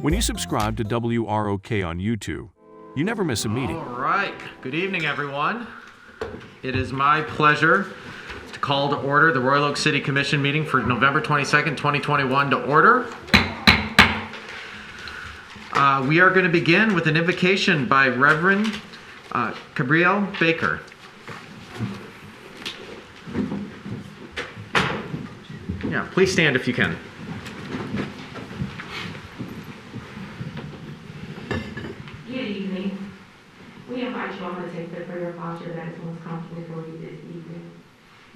When you subscribe to WROK on YouTube, you never miss a meeting. All right. Good evening, everyone. It is my pleasure to call to order the Royal Oak City Commission meeting for November 22nd, 2021 to order. We are going to begin with an invocation by Reverend Gabrielle Baker. Yeah, please stand if you can. Good evening. We invite you all to take the prayer posture that is most comfortable for you this evening.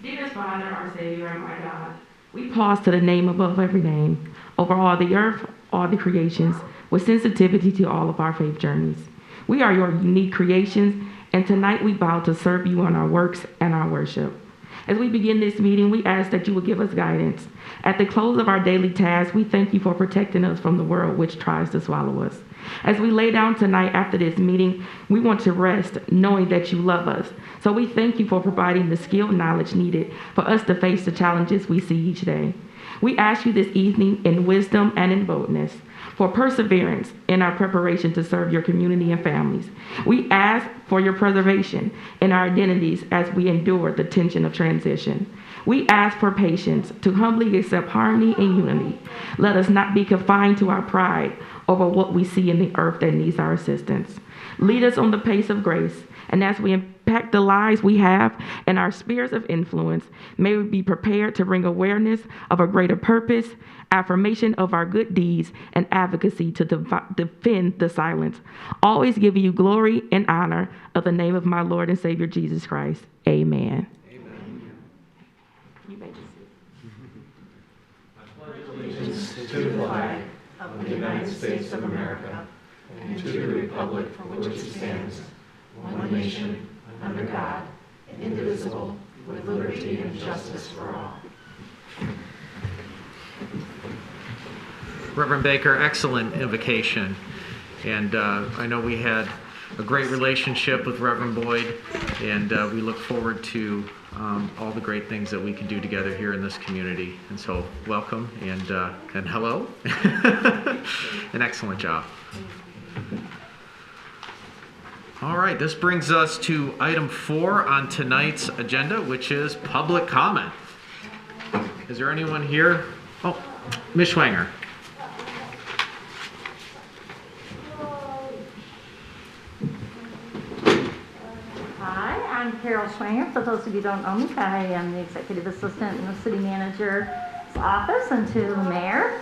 Dearest Father, our Savior, and my God, we pause to the name above every name, over all the earth, all the creations, with sensitivity to all of our faith journeys. We are your unique creations, and tonight we vow to serve you in our works and our worship. As we begin this meeting, we ask that you will give us guidance. At the close of our daily tasks, we thank you for protecting us from the world which tries to swallow us. As we lay down tonight after this meeting, we want to rest knowing that you love us. So we thank you for providing the skill and knowledge needed for us to face the challenges we see each day. We ask you this evening in wisdom and in boldness for perseverance in our preparation to serve your community and families. We ask for your preservation in our identities as we endure the tension of transition. We ask for patience to humbly accept harmony and unity. Let us not be confined to our pride over what we see in the earth that needs our assistance. Lead us on the pace of grace, and as we impact the lives we have and our spheres of influence, may we be prepared to bring awareness of a greater purpose, affirmation of our good deeds, and advocacy to defend the silence. Always giving you glory and honor of the name of my Lord and Savior Jesus Christ. Amen. Amen. You may just sit. I pledge allegiance to the flag of the United States of America and to the republic for which it stands, one nation, under God, indivisible, with liberty and justice for all. Reverend Baker, excellent invocation. And I know we had a great relationship with Reverend Boyd, and we look forward to all the great things that we can do together here in this community. And so welcome and hello. An excellent job. All right, this brings us to item 4 on tonight's agenda, which is public comment. Is there anyone here? Oh, Ms. Schwanger. Hi, I'm Carol Schwanger. For those of you who don't know me, I am the executive assistant in the city manager's office and to the mayor.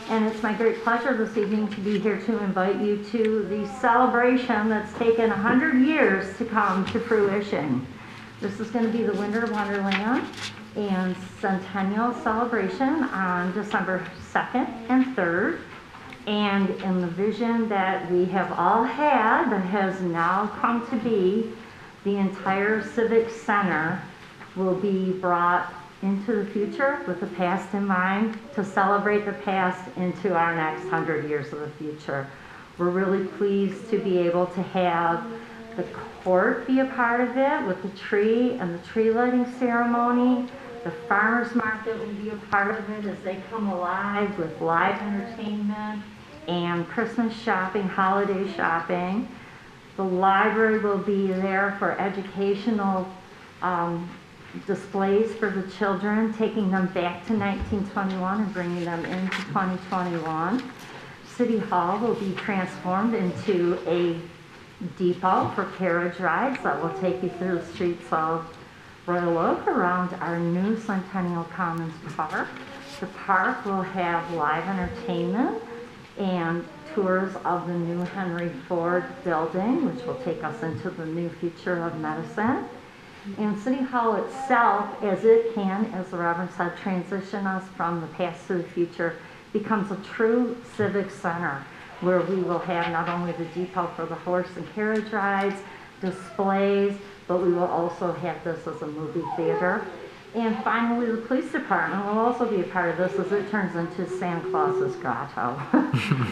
And it's my great pleasure this evening to be here to invite you to the celebration that's taken 100 years to come to fruition. This is going to be the Winter Wonderland and Centennial Celebration on December 2nd and 3rd. And in the vision that we have all had that has now come to be, the entire Civic Center will be brought into the future with the past in mind to celebrate the past into our next 100 years of the future. We're really pleased to be able to have the court be a part of it with the tree and the tree lighting ceremony. The farmers market will be a part of it as they come alive with live entertainment and Christmas shopping, holiday shopping. The library will be there for educational displays for the children, taking them back to 1921 and bringing them into 2021. City Hall will be transformed into a depot for carriage rides that will take you through the streets of Royal Oak around our new Centennial Commons Park. The park will have live entertainment and tours of the new Henry Ford building, which will take us into the new future of medicine. And City Hall itself, as it can, as the Reverend said, transition us from the past to the future, becomes a true civic center where we will have not only the depot for the horse and carriage rides, displays, but we will also have this as a movie theater. And finally, the police department will also be a part of this as it turns into Santa Claus's grotto.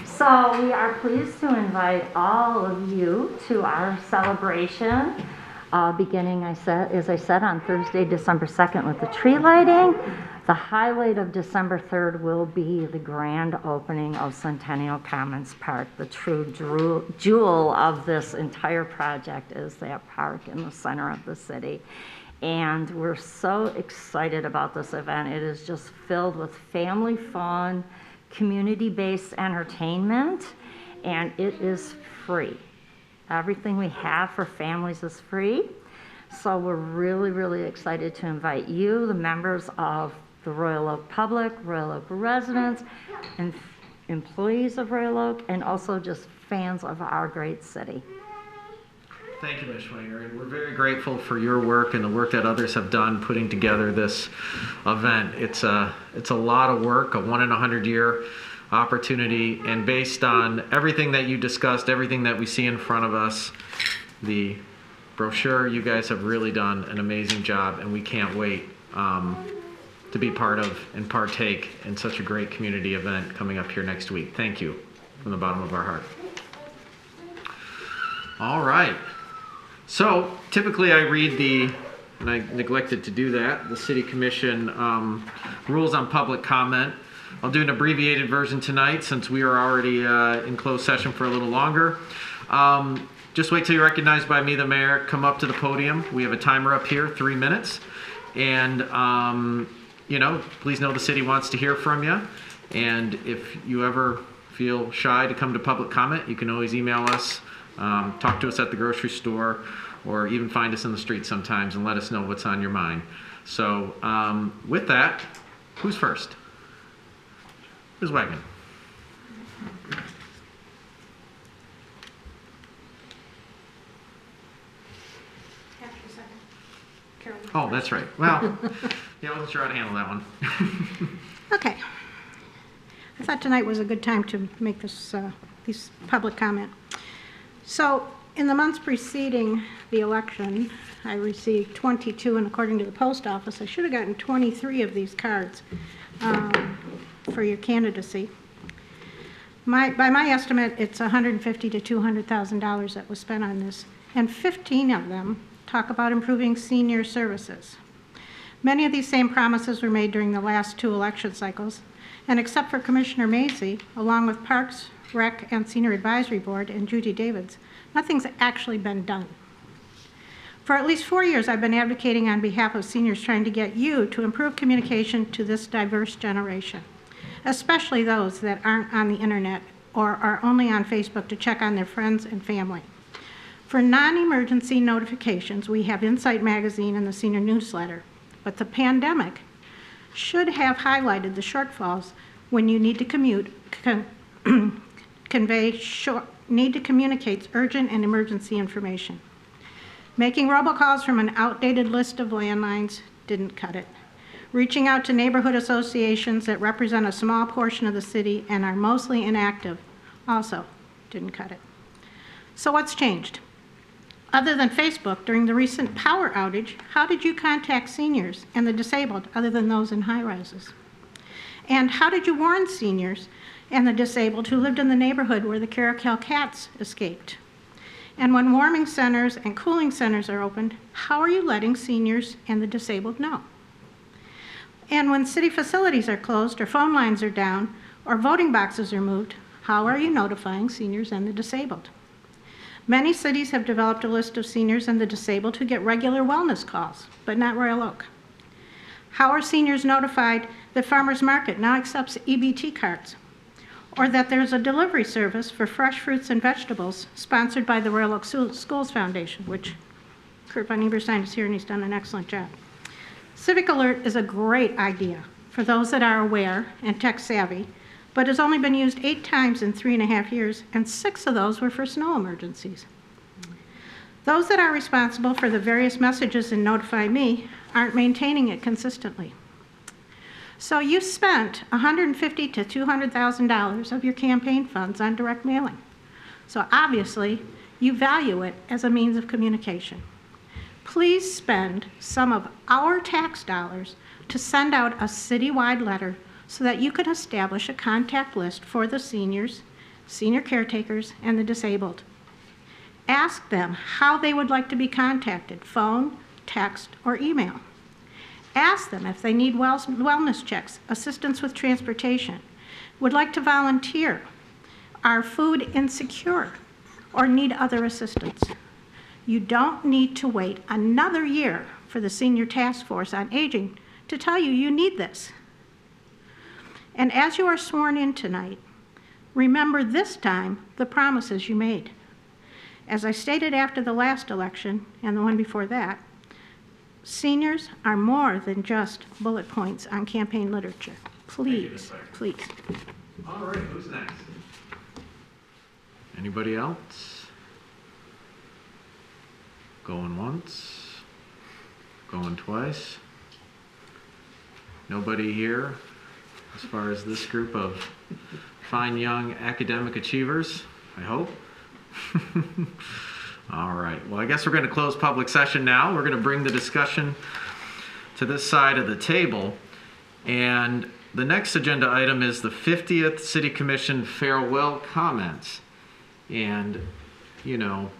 So we are pleased to invite all of you to our celebration, beginning, as I said, on Thursday, December 2nd with the tree lighting. The highlight of December 3rd will be the grand opening of Centennial Commons Park. The true jewel of this entire project is that park in the center of the city. And we're so excited about this event. It is just filled with family fun, community-based entertainment, and it is free. Everything we have for families is free. So we're really, really excited to invite you, the members of the Royal Oak public, Royal Oak residents, and employees of Royal Oak, and also just fans of our great city. Thank you, Ms. Schwanger, and we're very grateful for your work and the work that others have done putting together this event. It's a lot of work, a 1 in 100 year opportunity, and based on everything that you discussed, everything that we see in front of us, the brochure, you guys have really done an amazing job, and we can't wait to be part of and partake in such a great community event coming up here next week. Thank you from the bottom of our heart. All right. So typically I read and I neglected to do that, the City Commission rules on public comment. I'll do an abbreviated version tonight since we are already in closed session for a little longer. Just wait till you're recognized by me, the mayor. Come up to the podium. We have a timer up here, 3 minutes. And, please know the city wants to hear from you. And if you ever feel shy to come to public comment, you can always email us, talk to us at the grocery store, or even find us in the street sometimes and let us know what's on your mind. So with that, who's first? Ms. Wagner. Oh, that's right. Well, yeah, I wasn't sure how to handle that one. Okay. I thought tonight was a good time to make this public comment. So, in the months preceding the election, I received 22, and according to the post office, I should have gotten 23 of these cards for your candidacy. By my estimate, it's $150,000 to $200,000 that was spent on this, and 15 of them talk about improving senior services. Many of these same promises were made during the last 2 election cycles, and except for Commissioner Macy, along with Parks, WROK, and Senior Advisory Board, and Judy Davids, nothing's actually been done. For at least 4 years, I've been advocating on behalf of seniors trying to get you to improve communication to this diverse generation, especially those that aren't on the internet or are only on Facebook to check on their friends and family. For non-emergency notifications, we have Insight Magazine and the Senior Newsletter, but the pandemic should have highlighted the shortfalls when you need to communicate urgent and emergency information. Making robocalls from an outdated list of landlines didn't cut it. Reaching out to neighborhood associations that represent a small portion of the city and are mostly inactive also didn't cut it. So what's changed? Other than Facebook, during the recent power outage, how did you contact seniors and the disabled other than those in high-rises? And how did you warn seniors and the disabled who lived in the neighborhood where the Caracal cats escaped? And when warming centers and cooling centers are opened, how are you letting seniors and the disabled know? And when city facilities are closed or phone lines are down or voting boxes are moved, how are you notifying seniors and the disabled? Many cities have developed a list of seniors and the disabled who get regular wellness calls, but not Royal Oak. How are seniors notified that Farmers Market now accepts EBT cards, or that there's a delivery service for fresh fruits and vegetables sponsored by the Royal Oak Schools Foundation, which Kurt von Eberstein is here and he's done an excellent job. Civic Alert is a great idea for those that are aware and tech savvy, but has only been used 8 times in 3.5 years, and 6 of those were for snow emergencies. Those that are responsible for the various messages in Notify Me aren't maintaining it consistently. So you spent $150,000 to $200,000 of your campaign funds on direct mailing. So obviously, you value it as a means of communication. Please spend some of our tax dollars to send out a citywide letter so that you can establish a contact list for the seniors, senior caretakers, and the disabled. Ask them how they would like to be contacted, phone, text, or email. Ask them if they need wellness checks, assistance with transportation, would like to volunteer, are food insecure, or need other assistance. You don't need to wait another year for the Senior Task Force on Aging to tell you you need this. And as you are sworn in tonight, remember this time the promises you made. As I stated after the last election and the one before that, seniors are more than just bullet points on campaign literature. Please, please. All right, who's next? Anybody else? Going once? Going twice? Nobody here as far as this group of fine young academic achievers, I hope. All right, well, I guess we're going to close public session now. We're going to bring the discussion to this side of the table. And the next agenda item is the 50th City Commission farewell comments. And, you know,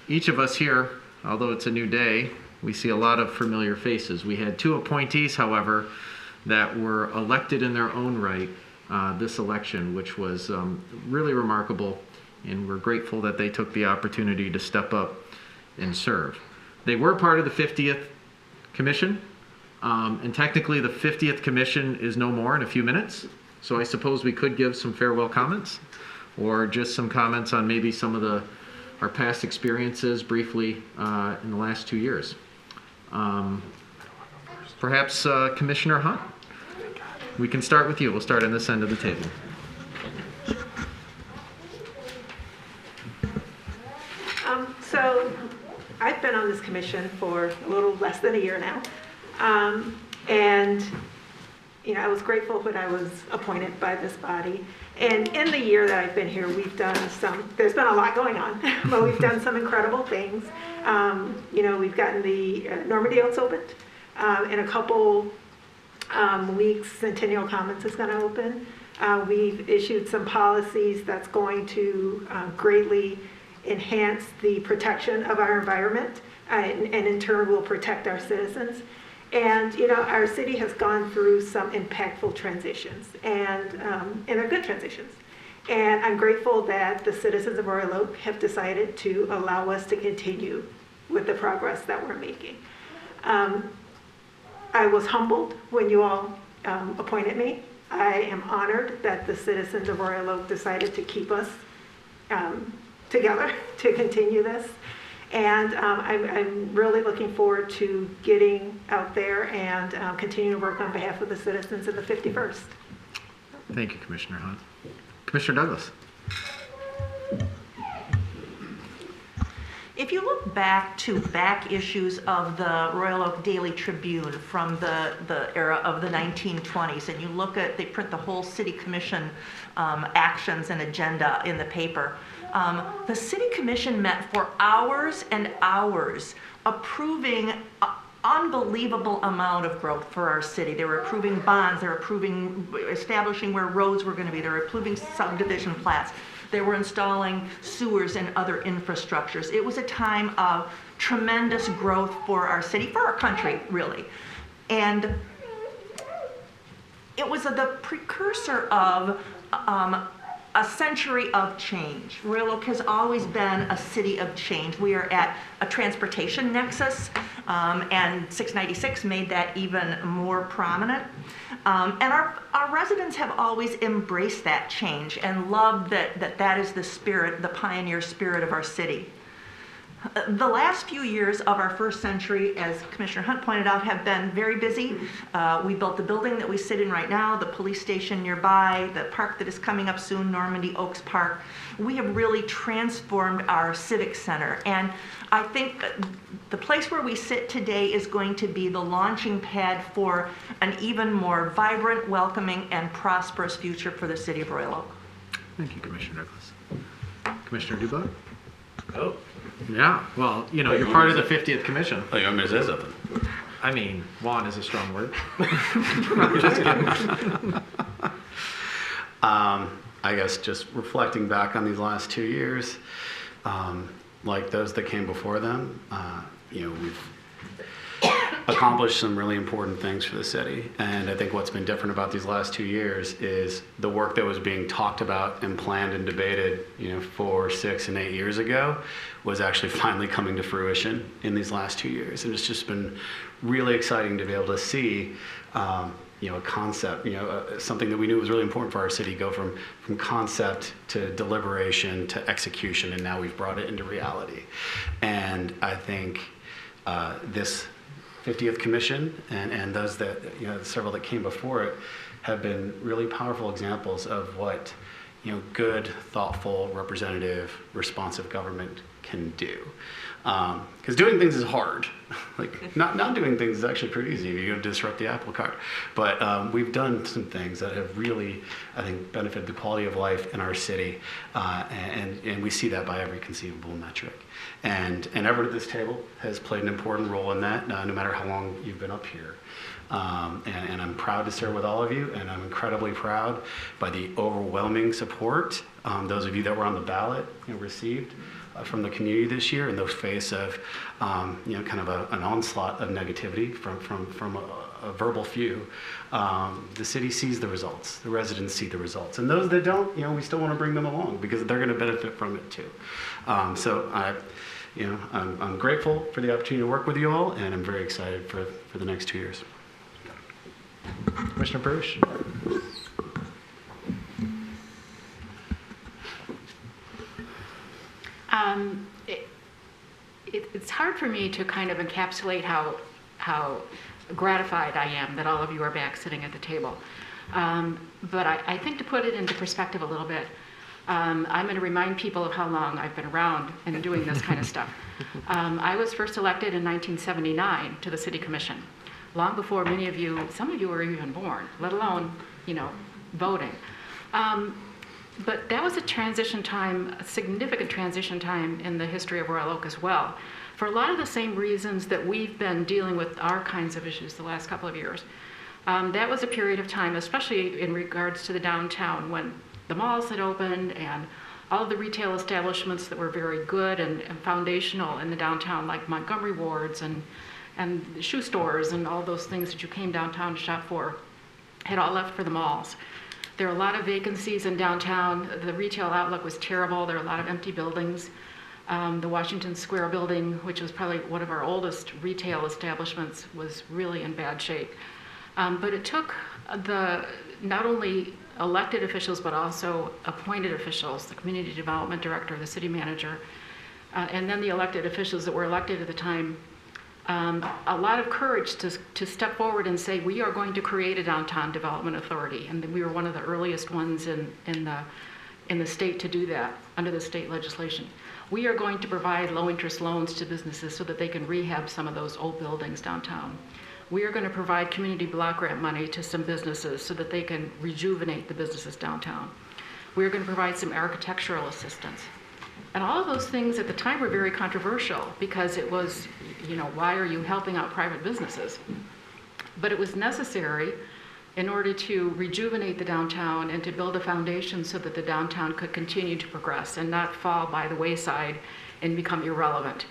each of us here, although it's a new day, we see a lot of familiar faces. We had 2 appointees, however, that were elected in their own right this election, which was really remarkable. And we're grateful that they took the opportunity to step up and serve. They were part of the 50th Commission, and technically the 50th Commission is no more in a few minutes, so I suppose we could give some farewell comments, or just some comments on maybe some of our past experiences briefly in the last 2 years. Perhaps Commissioner Hunt, we can start with you. We'll start on this end of the table. So I've been on this commission for a little less than a year now. And, you know, I was grateful when I was appointed by this body. And in the year that I've been here, we've done there's been a lot going on, but we've done some incredible things. You know, we've gotten the Normandy Oaks opened. In a couple weeks, Centennial Commons is going to open. We've issued some policies that's going to greatly enhance the protection of our environment, and in turn will protect our citizens. And you know, our city has gone through some impactful transitions, and they're good transitions. And I'm grateful that the citizens of Royal Oak have decided to allow us to continue with the progress that we're making. I was humbled when you all appointed me. I am honored that the citizens of Royal Oak decided to keep us together to continue this. And I'm really looking forward to getting out there and continuing to work on behalf of the citizens in the 51st. Thank you, Commissioner Hunt. Commissioner Douglas. If you look back to back issues of the Royal Oak Daily Tribune from the era of the 1920s, and you look at, they print the whole city commission actions and agenda in the paper. The city commission met for hours and hours approving an unbelievable amount of growth for our city. They were approving bonds, they were approving establishing where roads were going to be, they were approving subdivision plats. They were installing sewers and other infrastructures. It was a time of tremendous growth for our city, for our country, really. And it was the precursor of a century of change. Royal Oak has always been a city of change. We are at a transportation nexus, and 696 made that even more prominent. And our residents have always embraced that change and loved that is the spirit, the pioneer spirit of our city. The last few years of our first century, as Commissioner Hunt pointed out, have been very busy. We built the building that we sit in right now, the police station nearby, the park that is coming up soon, Normandy Oaks Park. We have really transformed our civic center. And I think the place where we sit today is going to be the launching pad for an even more vibrant, welcoming, and prosperous future for the city of Royal Oak. Thank you, Commissioner Douglas. Commissioner Dubak? Oh. Yeah, well, you know, you're part of the 50th Commission. Oh, you want me to say something? I mean, "want" is a strong word. Just kidding. I guess just reflecting back on these last 2 years, like those that came before them, you know, we've accomplished some really important things for the city. And I think what's been different about these last 2 years is the work that was being talked about and planned and debated, 4, 6, and 8 years ago was actually finally coming to fruition in these last 2 years. And it's just been really exciting to be able to see, a concept, something that we knew was really important for our city go from concept to deliberation to execution, and now we've brought it into reality. And I think this 50th Commission and those that, several that came before it have been really powerful examples of what, good, thoughtful, representative, responsive government can do. Because doing things is hard. Like not doing things is actually pretty easy if you disrupt the apple cart. But we've done some things that have really, I think, benefited the quality of life in our city, and we see that by every conceivable metric. And everyone at this table has played an important role in that, no matter how long you've been up here. And I'm proud to serve with all of you, and I'm incredibly proud by the overwhelming support those of you that were on the ballot received from the community this year in the face of kind of an onslaught of negativity from a verbal few. The city sees the results, the residents see the results, and those that don't, we still want to bring them along because they're going to benefit from it too. So I'm grateful for the opportunity to work with you all, and I'm very excited for the next 2 years. Commissioner Perush. It's hard for me to kind of encapsulate how gratified I am that all of you are back sitting at the table. But I think to put it into perspective a little bit, I'm going to remind people of how long I've been around and doing this kind of stuff. I was first elected in 1979 to the City Commission, long before some of you were even born, let alone, voting. But that was a transition time, a significant transition time in the history of Royal Oak as well, for a lot of the same reasons that we've been dealing with our kinds of issues the last couple of years. That was a period of time, especially in regards to the downtown, when the malls had opened and all of the retail establishments that were very good and foundational in the downtown, like Montgomery wards and shoe stores and all those things that you came downtown to shop for, had all left for the malls. There are a lot of vacancies in downtown. The retail outlook was terrible. There are a lot of empty buildings. The Washington Square building, which was probably one of our oldest retail establishments, was really in bad shape. But it took not only elected officials, but also appointed officials, the community development director, the city manager, and then the elected officials that were elected at the time, a lot of courage to step forward and say, we are going to create a downtown development authority. And we were one of the earliest ones in the state to do that under the state legislation. We are going to provide low interest loans to businesses so that they can rehab some of those old buildings downtown. We are going to provide community block grant money to some businesses so that they can rejuvenate the businesses downtown. We're going to provide some architectural assistance. And all of those things at the time were very controversial because it was, why are you helping out private businesses? But it was necessary in order to rejuvenate the downtown and to build a foundation so that the downtown could continue to progress and not fall by the wayside and become irrelevant.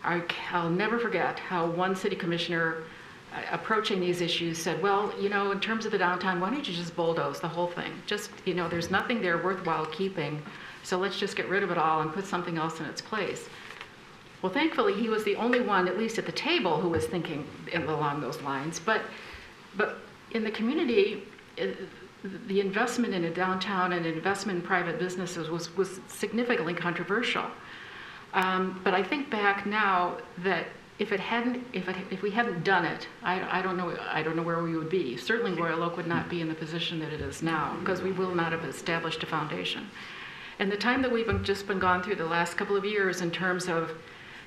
I'll never forget how one city commissioner approaching these issues said, well, in terms of the downtown, why don't you just bulldoze the whole thing? Just, there's nothing there worthwhile keeping, so let's just get rid of it all and put something else in its place. Well, thankfully, he was the only one, at least at the table, who was thinking along those lines. But in the community, the investment in a downtown and investment in private businesses was significantly controversial. But I think back now that if we hadn't done it, I don't know where we would be. Certainly Royal Oak would not be in the position that it is now, because we will not have established a foundation. And the time that we've just been gone through the last couple of years in terms of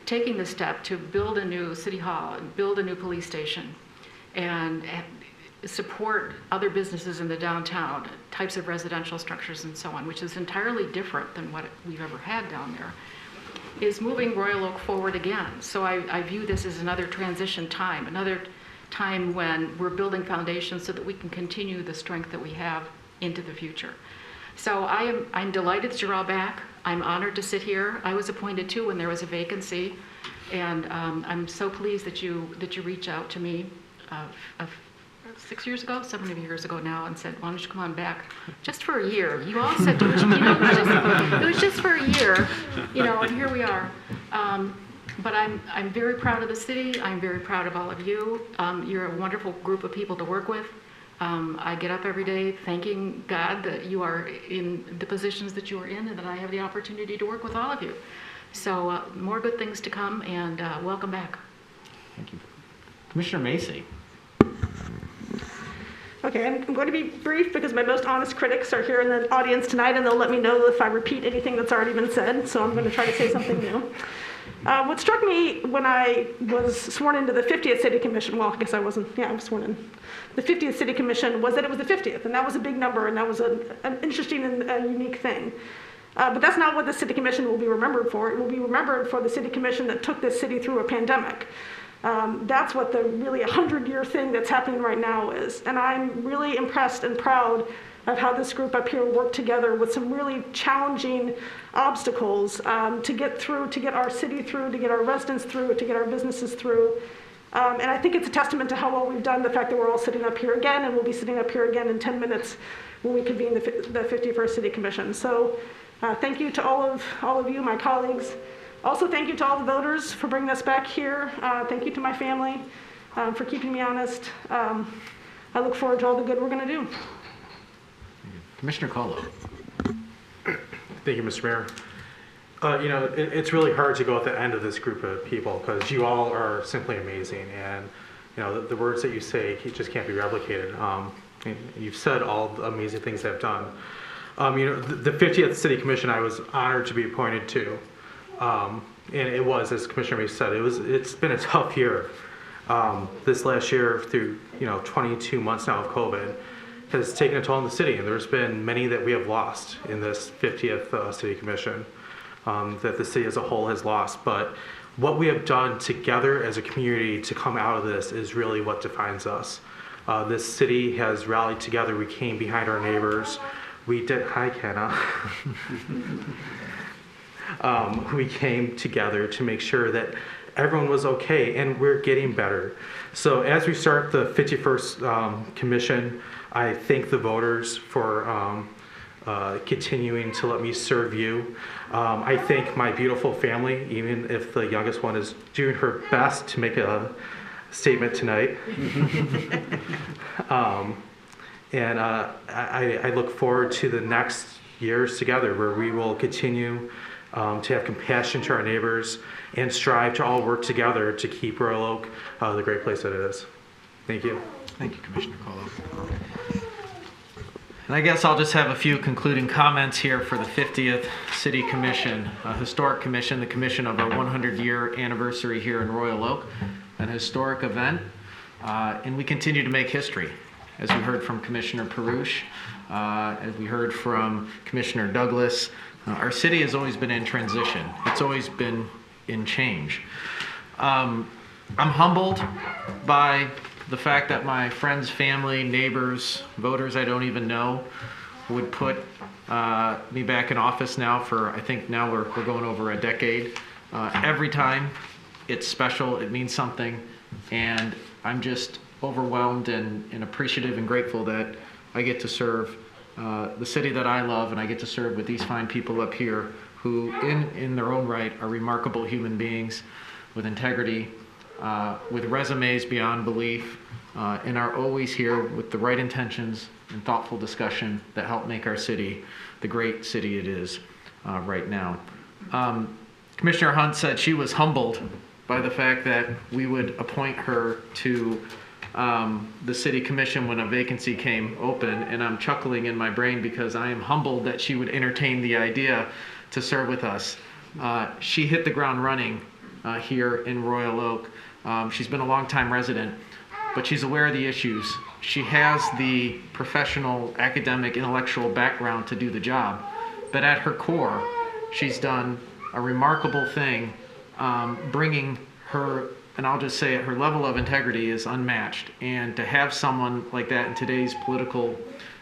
taking the step to build a new city hall and build a new police station and support other businesses in the downtown, types of residential structures and so on, which is entirely different than what we've ever had down there, is moving Royal Oak forward again. So I view this as another transition time, another time when we're building foundations so that we can continue the strength that we have into the future. So I'm delighted that you're all back. I'm honored to sit here. I was appointed too when there was a vacancy. And I'm so pleased that you reached out to me 6 years ago, 7 years ago now, and said, why don't you come on back just for a year? You all said, it was just for a year, and here we are. But I'm very proud of the city. I'm very proud of all of you. You're a wonderful group of people to work with. I get up every day thanking God that you are in the positions that you are in and that I have the opportunity to work with all of you. So more good things to come, and welcome back. Thank you. Commissioner Macy. Okay, I'm going to be brief because my most honest critics are here in the audience tonight, and they'll let me know if I repeat anything that's already been said, so I'm going to try to say something new. What struck me when I was sworn into the 50th City Commission, well, I guess I wasn't, I was sworn in the 50th City Commission, was that it was the 50th, and that was a big number, and that was an interesting and a unique thing. But that's not what the City Commission will be remembered for. It will be remembered for the City Commission that took this city through a pandemic. That's what the really 100-year thing that's happening right now is. And I'm really impressed and proud of how this group up here worked together with some really challenging obstacles to get through, to get our city through, to get our residents through, to get our businesses through. And I think it's a testament to how well we've done, the fact that we're all sitting up here again, and we'll be sitting up here again in 10 minutes when we convene the 51st City Commission. So thank you to all of you, my colleagues. Also, thank you to all the voters for bringing us back here. Thank you to my family for keeping me honest. I look forward to all the good we're going to do. Commissioner Colo. Thank you, Mr. Mayor. It's really hard to go at the end of this group of people because you all are simply amazing, and the words that you say just can't be replicated. You've said all the amazing things I've done. The 50th City Commission, I was honored to be appointed to. And it was, as Commissioner May said, it's been a tough year. This last year, through 22 months now of COVID, has taken a toll on the city, and there's been many that we have lost in this 50th City Commission that the city as a whole has lost. But what we have done together as a community to come out of this is really what defines us. This city has rallied together. We came behind our neighbors. We did. Hi, Kenna. We came together to make sure that everyone was okay, and we're getting better. So as we start the 51st Commission, I thank the voters for continuing to let me serve you. I thank my beautiful family, even if the youngest one is doing her best to make a statement tonight. And I look forward to the next years together where we will continue to have compassion to our neighbors and strive to all work together to keep Royal Oak the great place that it is. Thank you. Thank you, Commissioner Colo. And I guess I'll just have a few concluding comments here for the 50th City Commission, a historic commission, the commission of our 100-year anniversary here in Royal Oak, an historic event, and we continue to make history. As we heard from Commissioner Perush, as we heard from Commissioner Douglas, our city has always been in transition. It's always been in change. I'm humbled by the fact that my friends, family, neighbors, voters I don't even know would put me back in office now for, I think now we're going over a decade. Every time it's special, it means something, and I'm just overwhelmed and appreciative and grateful that I get to serve the city that I love, and I get to serve with these fine people up here who in their own right are remarkable human beings with integrity, with resumes beyond belief, and are always here with the right intentions and thoughtful discussion that help make our city the great city it is right now. Commissioner Hunt said she was humbled by the fact that we would appoint her to the City Commission when a vacancy came open, and I'm chuckling in my brain because I am humbled that she would entertain the idea to serve with us. She hit the ground running here in Royal Oak. She's been a longtime resident, but she's aware of the issues. She has the professional, academic, intellectual background to do the job, but at her core, she's done a remarkable thing, bringing her, and I'll just say it, her level of integrity is unmatched. And to have someone like that in today's political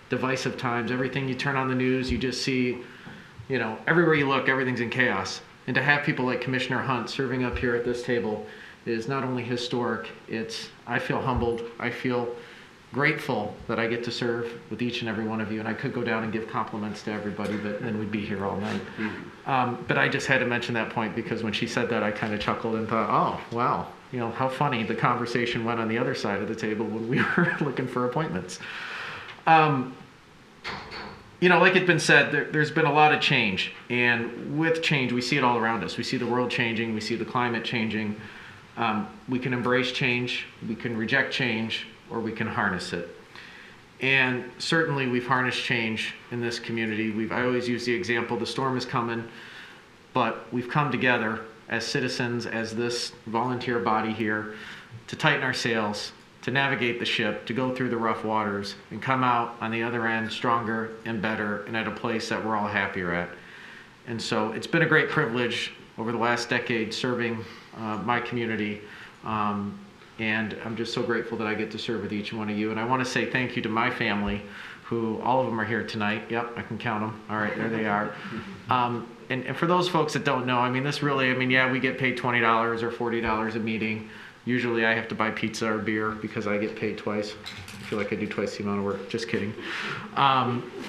divisive times, everything you turn on the news, you just see, everywhere you look, everything's in chaos. And to have people like Commissioner Hunt serving up here at this table is not only historic, I feel humbled, I feel grateful that I get to serve with each and every one of you. And I could go down and give compliments to everybody, but then we'd be here all night. But I just had to mention that point because when she said that, I kind of chuckled and thought, oh, wow, how funny the conversation went on the other side of the table when we were looking for appointments. Like it's been said, there's been a lot of change. And with change, we see it all around us. We see the world changing. We see the climate changing. We can embrace change. We can reject change, or we can harness it. And certainly we've harnessed change in this community. I always use the example, the storm is coming, but we've come together as citizens, as this volunteer body here, to tighten our sails, to navigate the ship, to go through the rough waters, and come out on the other end stronger and better, and at a place that we're all happier at. And so it's been a great privilege over the last decade serving my community. And I'm just so grateful that I get to serve with each one of you. And I want to say thank you to my family, who all of them are here tonight. Yep, I can count them. All right, there they are. And for those folks that don't know, yeah, we get paid $20 or $40 a meeting. Usually I have to buy pizza or beer because I get paid twice. I feel like I do twice the amount of work. Just kidding.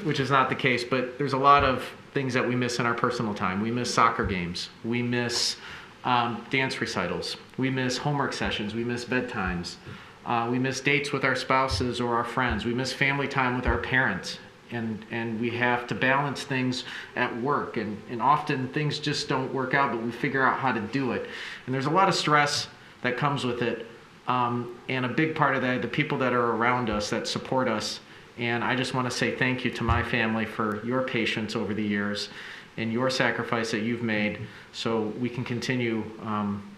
Which is not the case, but there's a lot of things that we miss in our personal time. We miss soccer games. We miss dance recitals. We miss homework sessions. We miss bedtimes. We miss dates with our spouses or our friends. We miss family time with our parents. And we have to balance things at work. And often things just don't work out, but we figure out how to do it. And there's a lot of stress that comes with it. And a big part of that, the people that are around us that support us. And I just want to say thank you to my family for your patience over the years and your sacrifice that you've made so we can continue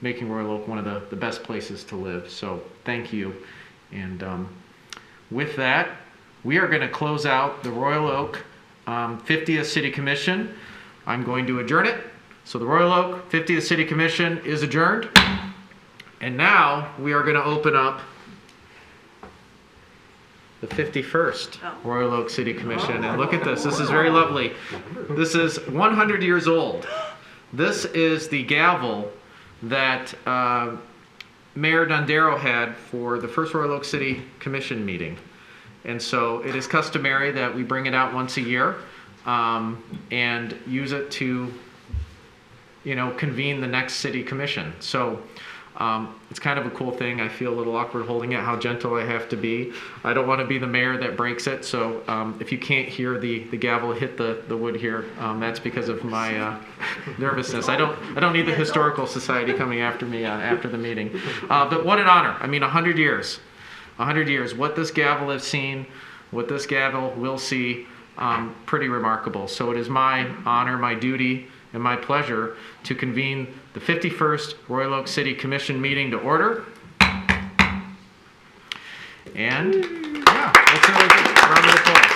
making Royal Oak one of the best places to live. So thank you. And with that, we are going to close out the Royal Oak 50th City Commission. I'm going to adjourn it. So the Royal Oak 50th City Commission is adjourned. And now we are going to open up the 51st Royal Oak City Commission. And look at this. This is very lovely. This is 100 years old. This is the gavel that Mayor Dondero had for the first Royal Oak City Commission meeting. And so it is customary that we bring it out once a year and use it to, convene the next city commission. So it's kind of a cool thing. I feel a little awkward holding it, how gentle I have to be. I don't want to be the mayor that breaks it. So if you can't hear the gavel hit the wood here, that's because of my nervousness. I don't need the Historical Society coming after me after the meeting. But what an honor. 100 years. 100 years. What this gavel has seen, what this gavel will see, pretty remarkable. So it is my honor, my duty, and my pleasure to convene the 51st Royal Oak City Commission meeting to order. And yeah, let's have a good round of applause.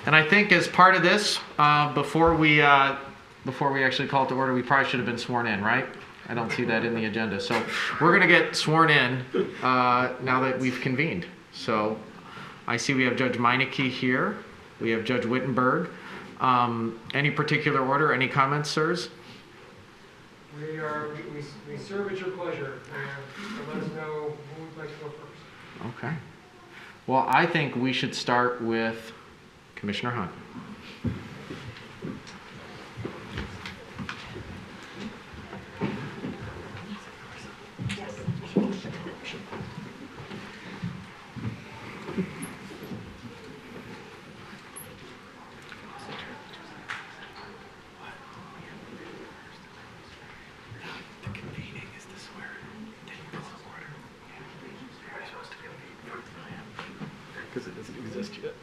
And I think as part of this, before we actually call it to order, we probably should have been sworn in, right? I don't see that in the agenda. So we're going to get sworn in now that we've convened. So I see we have Judge Meineke here. We have Judge Wittenberg. Any particular order? Any comments, sirs? We serve at your pleasure. So let us know who would like to go first. Okay. Well, I think we should start with Commissioner Hunt. Because it doesn't exist yet.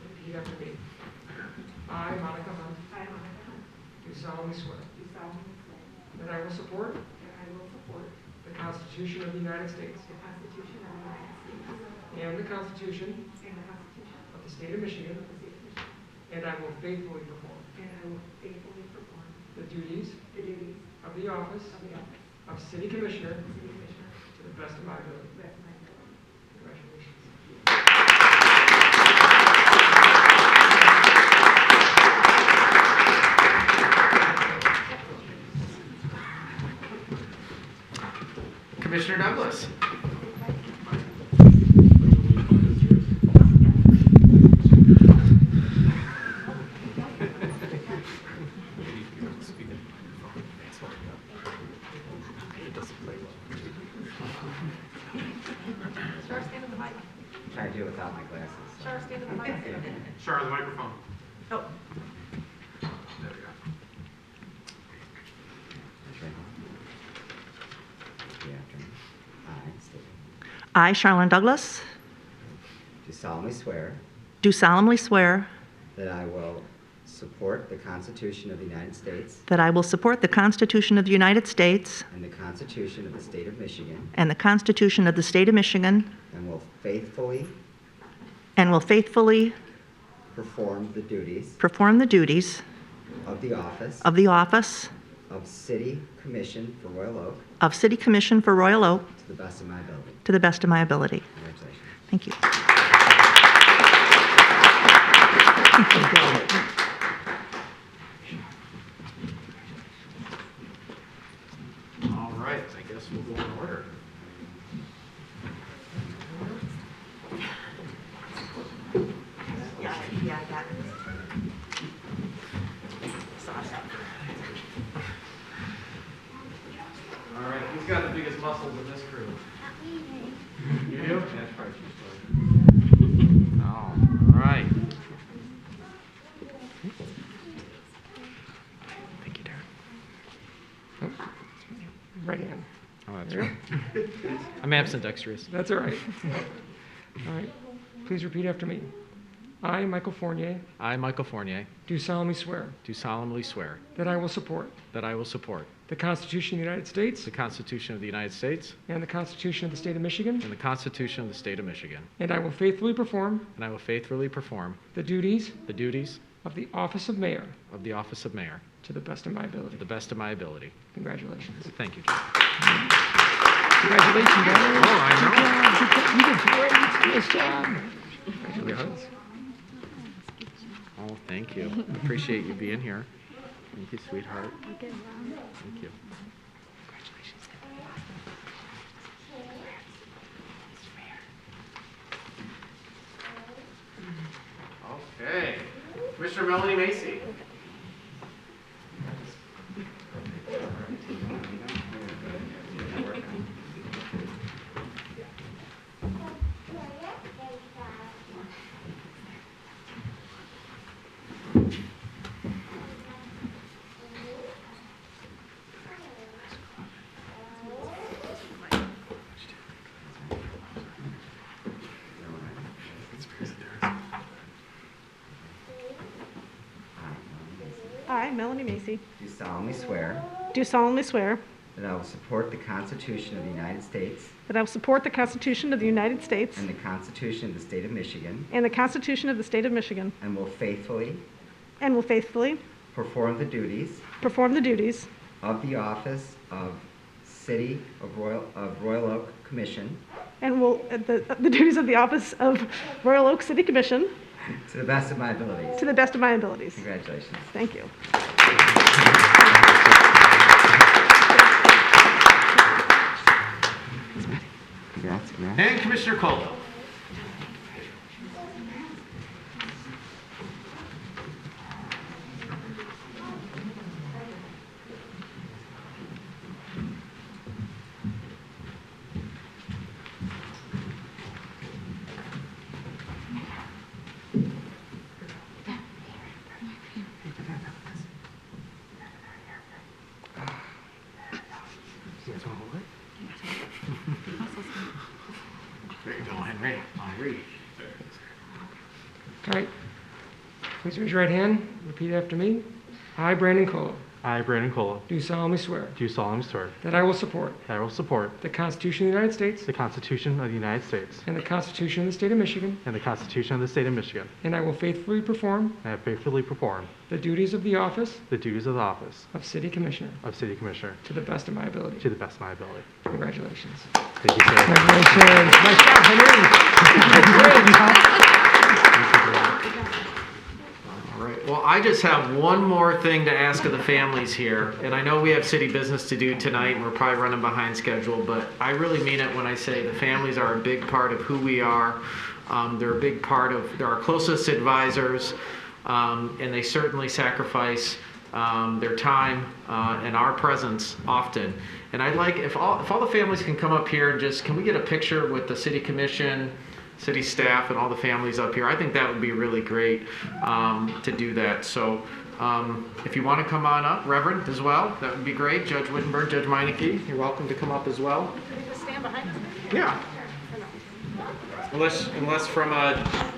Repeat after me. I, Monica Hunt, do solemnly swear that I will support the Constitution of the United States and the Constitution of the State of Michigan, and I will faithfully perform the duties of the office of City Commissioner to the best of my ability. Congratulations. Commissioner Douglas. Try to do it without my glasses. Sure, stand in the mic. Share the microphone. Oh. There we go. I, Charlene Douglas, Do solemnly swear do solemnly swear that I will support the Constitution of the United States that I will support the Constitution of the United States and the Constitution of the State of Michigan, and the Constitution of the State of Michigan, and will faithfully perform the duties of the office of City Commission for Royal Oak to the best of my ability. to the best of my ability. Congratulations. Thank you. All right, I guess we'll go in order. Yeah, that. All right, who's got the biggest muscles in this crew? You do? That's probably true story. All right. Thank you, Darren. Oh, right hand. Oh, that's right. I'm ambidextrous. That's all right. All right. Please repeat after me. I, Michael Fournier, I, Michael Fournier, do solemnly swear do solemnly swear that I will support that I will support the Constitution of the United States the Constitution of the United States and the Constitution of the State of Michigan, and the Constitution of the State of Michigan, and I will faithfully perform and I will faithfully perform the duties the duties of the office of mayor of the office of mayor to the best of my to ability. the best of my ability. Congratulations. Thank you, John. Congratulations, guys. Oh, I You did great. Nice job. Congratulations. Oh, thank you. Appreciate you being here. Thank you, sweetheart. Thank you. Okay. Commissioner Melanie Macy. I, Melanie Macy, Do solemnly swear do solemnly swear that I will support the Constitution of the United States that I will support the Constitution of the United States and the Constitution of the State of Michigan, and the Constitution of the State of Michigan, and will faithfully perform the duties perform the duties of the office of City of Royal Oak Commission and will the duties of the office of Royal Oak City Commission to the best of my abilities. to the best of my abilities. Congratulations. Thank you. Congrats, congrats. And Commissioner Colville. There you go, Henry. Henri. All right. Please raise your right hand. Repeat after me. I, Brandon Cole, I, Brandon Colo, do solemnly swear do solemnly swear that I will support that I will support the Constitution of the United States the Constitution of the United States and the Constitution of the State of Michigan, and the Constitution of the State of Michigan, and I will faithfully perform and I faithfully perform the duties of the office the duties of the office of City Commissioner of City Commissioner to the best of my ability. to the best of my ability. Congratulations. Thank you, sir. Congratulations. Nice job, Henry. Great. All right. Well, I just have one more thing to ask of the families here, and I know we have city business to do tonight, and we're probably running behind schedule, but I really mean it when I say the families are a big part of who we are. They're a big part of, they're our closest advisors, and they certainly sacrifice their time and our presence often. And I'd like, if all the families can come up here and just, can we get a picture with the city commission, city staff, and all the families up here? I think that would be really great to do that. So if you want to come on up, Reverend, as well, that would be great. Judge Wittenberg, Judge Meineke, you're welcome to come up as well. Stand behind me. Yeah. Unless from a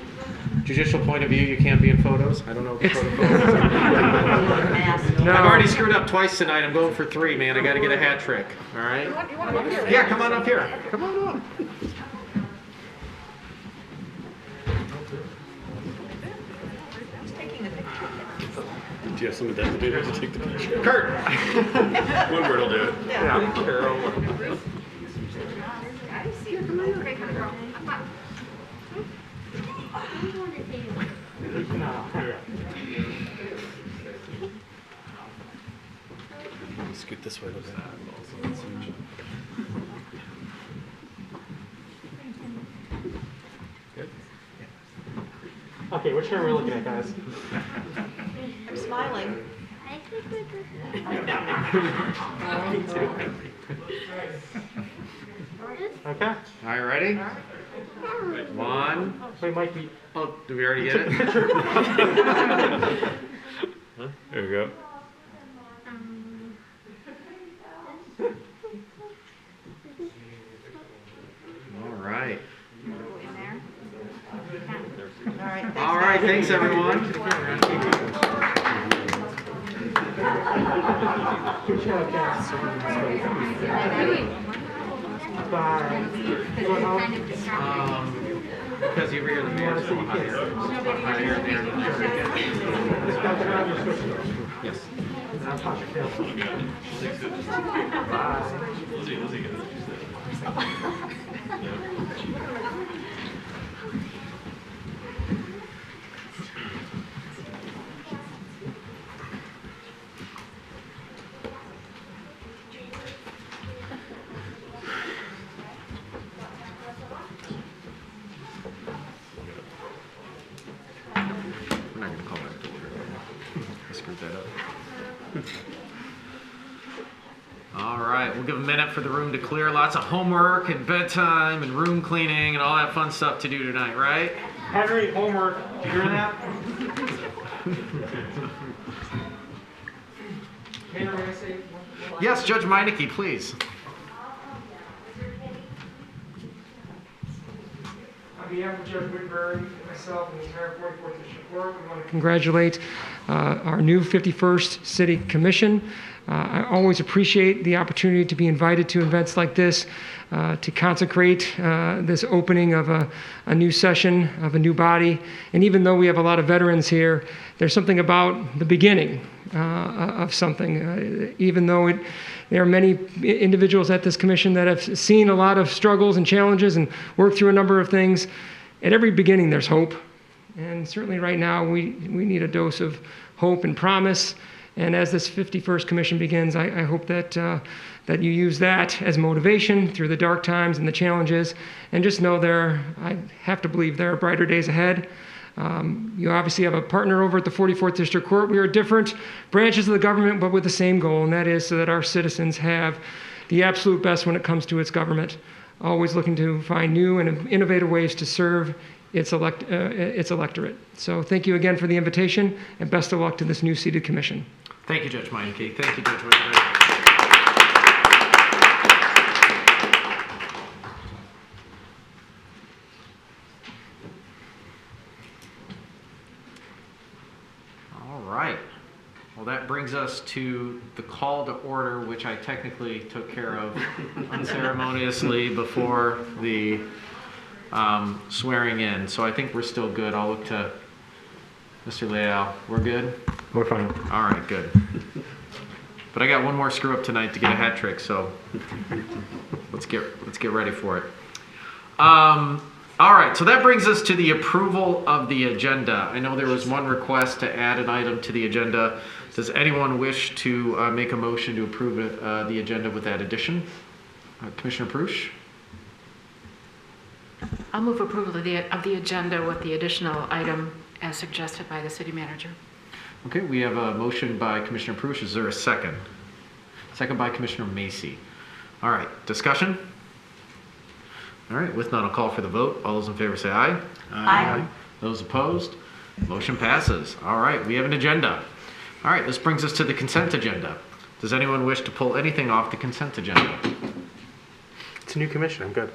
judicial point of view, you can't be in photos. I don't know if the protocol is. No. I've already screwed up twice tonight. I'm going for 3, man. I got to get a hat trick. All right? Yeah, come on up here. Come on up. Do you have someone designated to take the picture? Kurt. One word will do it. Yeah. Carol. Scoot this way a little bit. Good. Okay, which chair are we looking at, guys? I'm smiling. Okay. All right, ready? 1. We might be. Oh, did we already get it? There you go. All right. All right, thanks everyone. Good job, guys. Bye. Because you rear the mayor's so higher. Yes. We're not going to call that a door. I screwed that up. All right, we'll give a minute for the room to clear. Lots of homework and bedtime and room cleaning and all that fun stuff to do tonight, right? Henry, homework. Did you hear that? Mayor, may I say one Yes, Judge Meineke, please. On behalf of Judge Woodbury, myself, and the entire 44th District Court, we want to congratulate our new 51st City Commission. I always appreciate the opportunity to be invited to events like this, to consecrate this opening of a new session, of a new body. And even though we have a lot of veterans here, there's something about the beginning of something. Even though there are many individuals at this commission that have seen a lot of struggles and challenges and worked through a number of things, at every beginning there's hope. And certainly right now we need a dose of hope and promise. And as this 51st Commission begins, I hope that you use that as motivation through the dark times and the challenges, and just know I have to believe there are brighter days ahead. You obviously have a partner over at the 44th District Court. We are different branches of the government, but with the same goal, and that is so that our citizens have the absolute best when it comes to its government, always looking to find new and innovative ways to serve its electorate. So thank you again for the invitation, and best of luck to this new seated commission. Thank you, Judge Meineke. Thank you, Judge Woodbury. All right. Well, that brings us to the call to order, which I technically took care of unceremoniously before the swearing in. So I think we're still good. I'll look to Mr. Leal. We're good? We're fine. All right, good. But I got one more screw up tonight to get a hat trick, so let's get ready for it. All right, so that brings us to the approval of the agenda. I know there was one request to add an item to the agenda. Does anyone wish to make a motion to approve the agenda with that addition? Commissioner Prush? I'll move approval of the agenda with the additional item as suggested by the city manager. Okay, we have a motion by Commissioner Prush. Is there a second? Second by Commissioner Macy. All right, discussion? All right, with none, I'll call for the vote. All those in favor say aye. Aye. Those opposed? Motion passes. All right, we have an agenda. All right, this brings us to the consent agenda. Does anyone wish to pull anything off the consent agenda? It's a new commission, I'm good.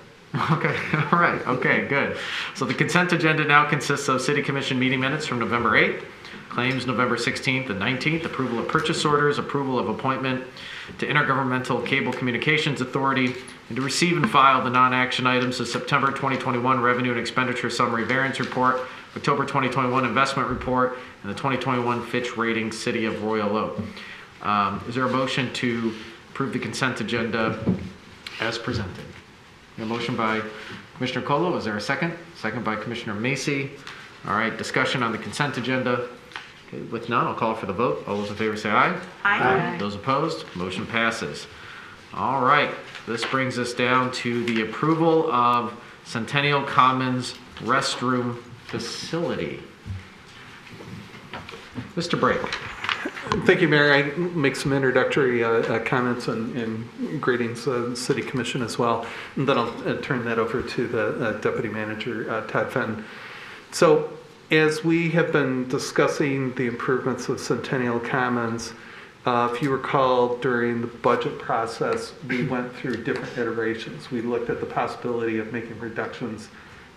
Okay, all right, okay, good. So the consent agenda now consists of City Commission meeting minutes from November 8th, claims November 16th and 19th, approval of purchase orders, approval of appointment to Intergovernmental Cable Communications Authority, and to receive and file the non-action items of September 2021 Revenue and Expenditure Summary Variance Report, October 2021 Investment Report, and the 2021 Fitch Rating City of Royal Oak. Is there a motion to approve the consent agenda as presented? A motion by Commissioner Colo. Is there a second? Second by Commissioner Macy. All right, discussion on the consent agenda. Okay, with none, I'll call for the vote. All those in favor say aye. Aye. Those opposed, motion passes. All right, this brings us down to the approval of Centennial Commons restroom facility. Mr. Brake. Thank you, Mayor. I make some introductory comments and greetings to the City Commission as well. And then I'll turn that over to the Deputy Manager, Todd Fenton. So as we have been discussing the improvements of Centennial Commons, if you recall, during the budget process, we went through different iterations. We looked at the possibility of making reductions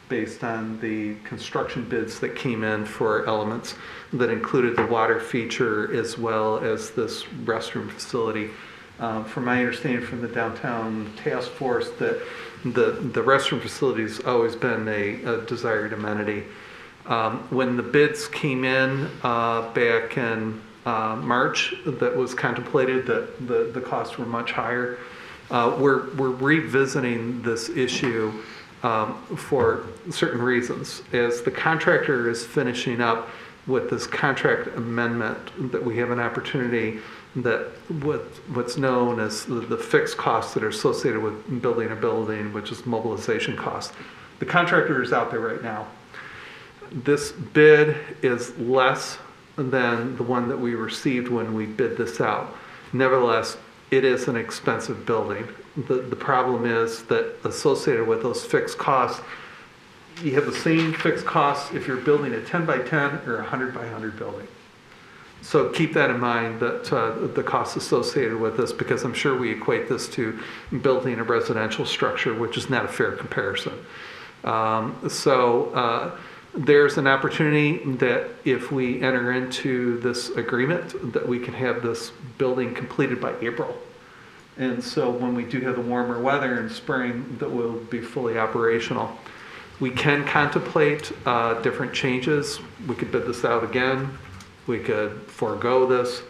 based on the construction bids that came in for elements that included the water feature as well as this restroom facility. From my understanding from the downtown task force, that the restroom facility has always been a desired amenity. When the bids came in back in March, that was contemplated that the costs were much higher. We're revisiting this issue for certain reasons. As the contractor is finishing up with this contract amendment, that we have an opportunity that what's known as the fixed costs that are associated with building a building, which is mobilization costs. The contractor is out there right now. This bid is less than the one that we received when we bid this out. Nevertheless, it is an expensive building. The problem is that associated with those fixed costs, you have the same fixed costs if you're building a 10 by 10 or a 100 by 100 building. So keep that in mind, that the costs associated with this, because I'm sure we equate this to building a residential structure, which is not a fair comparison. There's an opportunity that if we enter into this agreement, that we can have this building completed by April. And so when we do have the warmer weather in spring, that will be fully operational. We can contemplate different changes. We could bid this out again. We could forego this.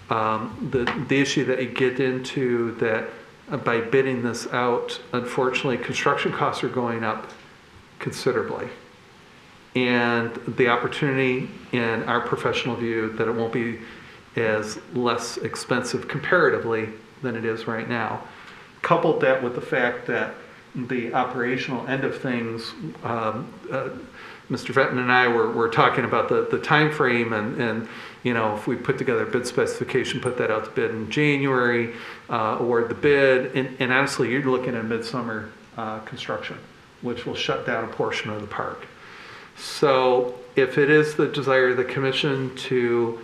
The issue that you get into that by bidding this out, unfortunately, construction costs are going up considerably. And the opportunity, in our professional view, that it won't be as less expensive comparatively than it is right now. Coupled that with the fact that the operational end of things, Mr. Fenton and I were talking about the time frame, and you know, if we put together a bid specification, put that out to bid in January, award the bid, and honestly, you're looking at midsummer construction, which will shut down a portion of the park. So if it is the desire of the commission to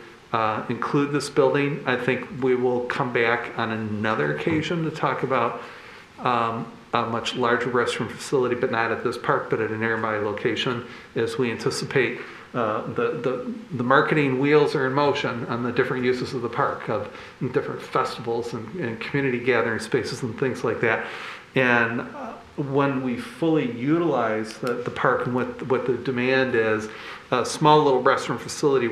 include this building, I think we will come back on another occasion to talk about a much larger restroom facility, but not at this park, but at an nearby location, as we anticipate the marketing wheels are in motion on the different uses of the park, of different festivals and community gathering spaces and things like that. And when we fully utilize the park and what the demand is, a small little restroom facility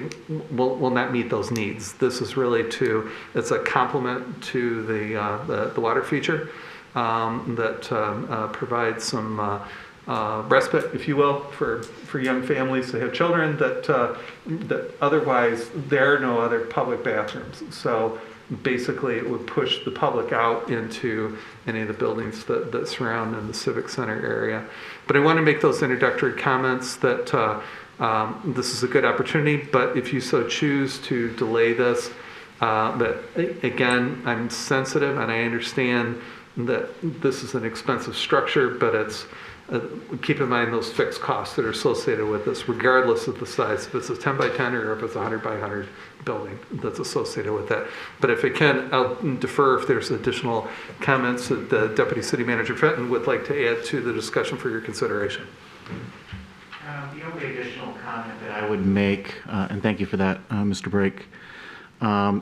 will not meet those needs. This is really it's a complement to the water feature that provides some respite, if you will, for young families that have children that otherwise there are no other public bathrooms. So basically it would push the public out into any of the buildings that surround in the Civic Center area. But I want to make those introductory comments that this is a good opportunity, but if you so choose to delay this, that again, I'm sensitive and I understand that this is an expensive structure, but it's keep in mind those fixed costs that are associated with this, regardless of the size, if it's a 10 by 10 or if it's a 100 by 100 building that's associated with that. But if it can, I'll defer if there's additional comments that the Deputy City Manager Fenton would like to add to the discussion for your consideration. The only additional comment that I would make, and thank you for that, Mr. Brake.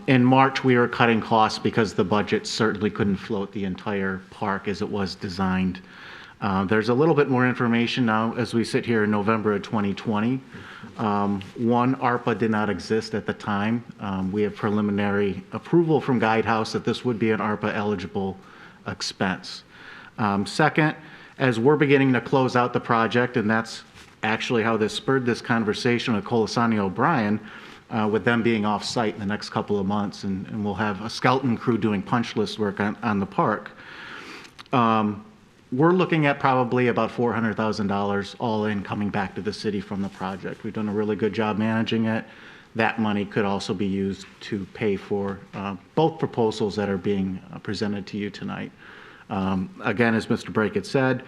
In March, we were cutting costs because the budget certainly couldn't float the entire park as it was designed. There's a little bit more information now as we sit here in November of 2020. One, ARPA did not exist at the time. We have preliminary approval from Guidehouse that this would be an ARPA eligible expense. Second, as we're beginning to close out the project, and that's actually how this spurred this conversation with Colasani O'Brien, with them being off site in the next couple of months, and we'll have a skeleton crew doing punch list work on the park. We're looking at probably about $400,000 all in coming back to the city from the project. We've done a really good job managing it. That money could also be used to pay for both proposals that are being presented to you tonight. Again, as Mr. Brake had said,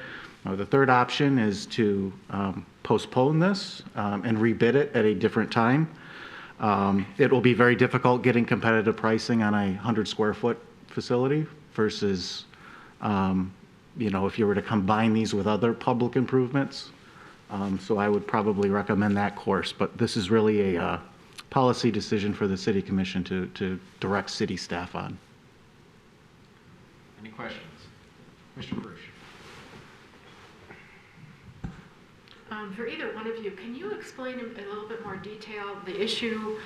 the third option is to postpone this and rebid it at a different time. It will be very difficult getting competitive pricing on a 100 square foot facility versus if you were to combine these with other public improvements. So I would probably recommend that course, but this is really a policy decision for the City Commission to direct city staff on. Any questions? Mr. Bruce. For either one of you, can you explain in a little bit more detail the issue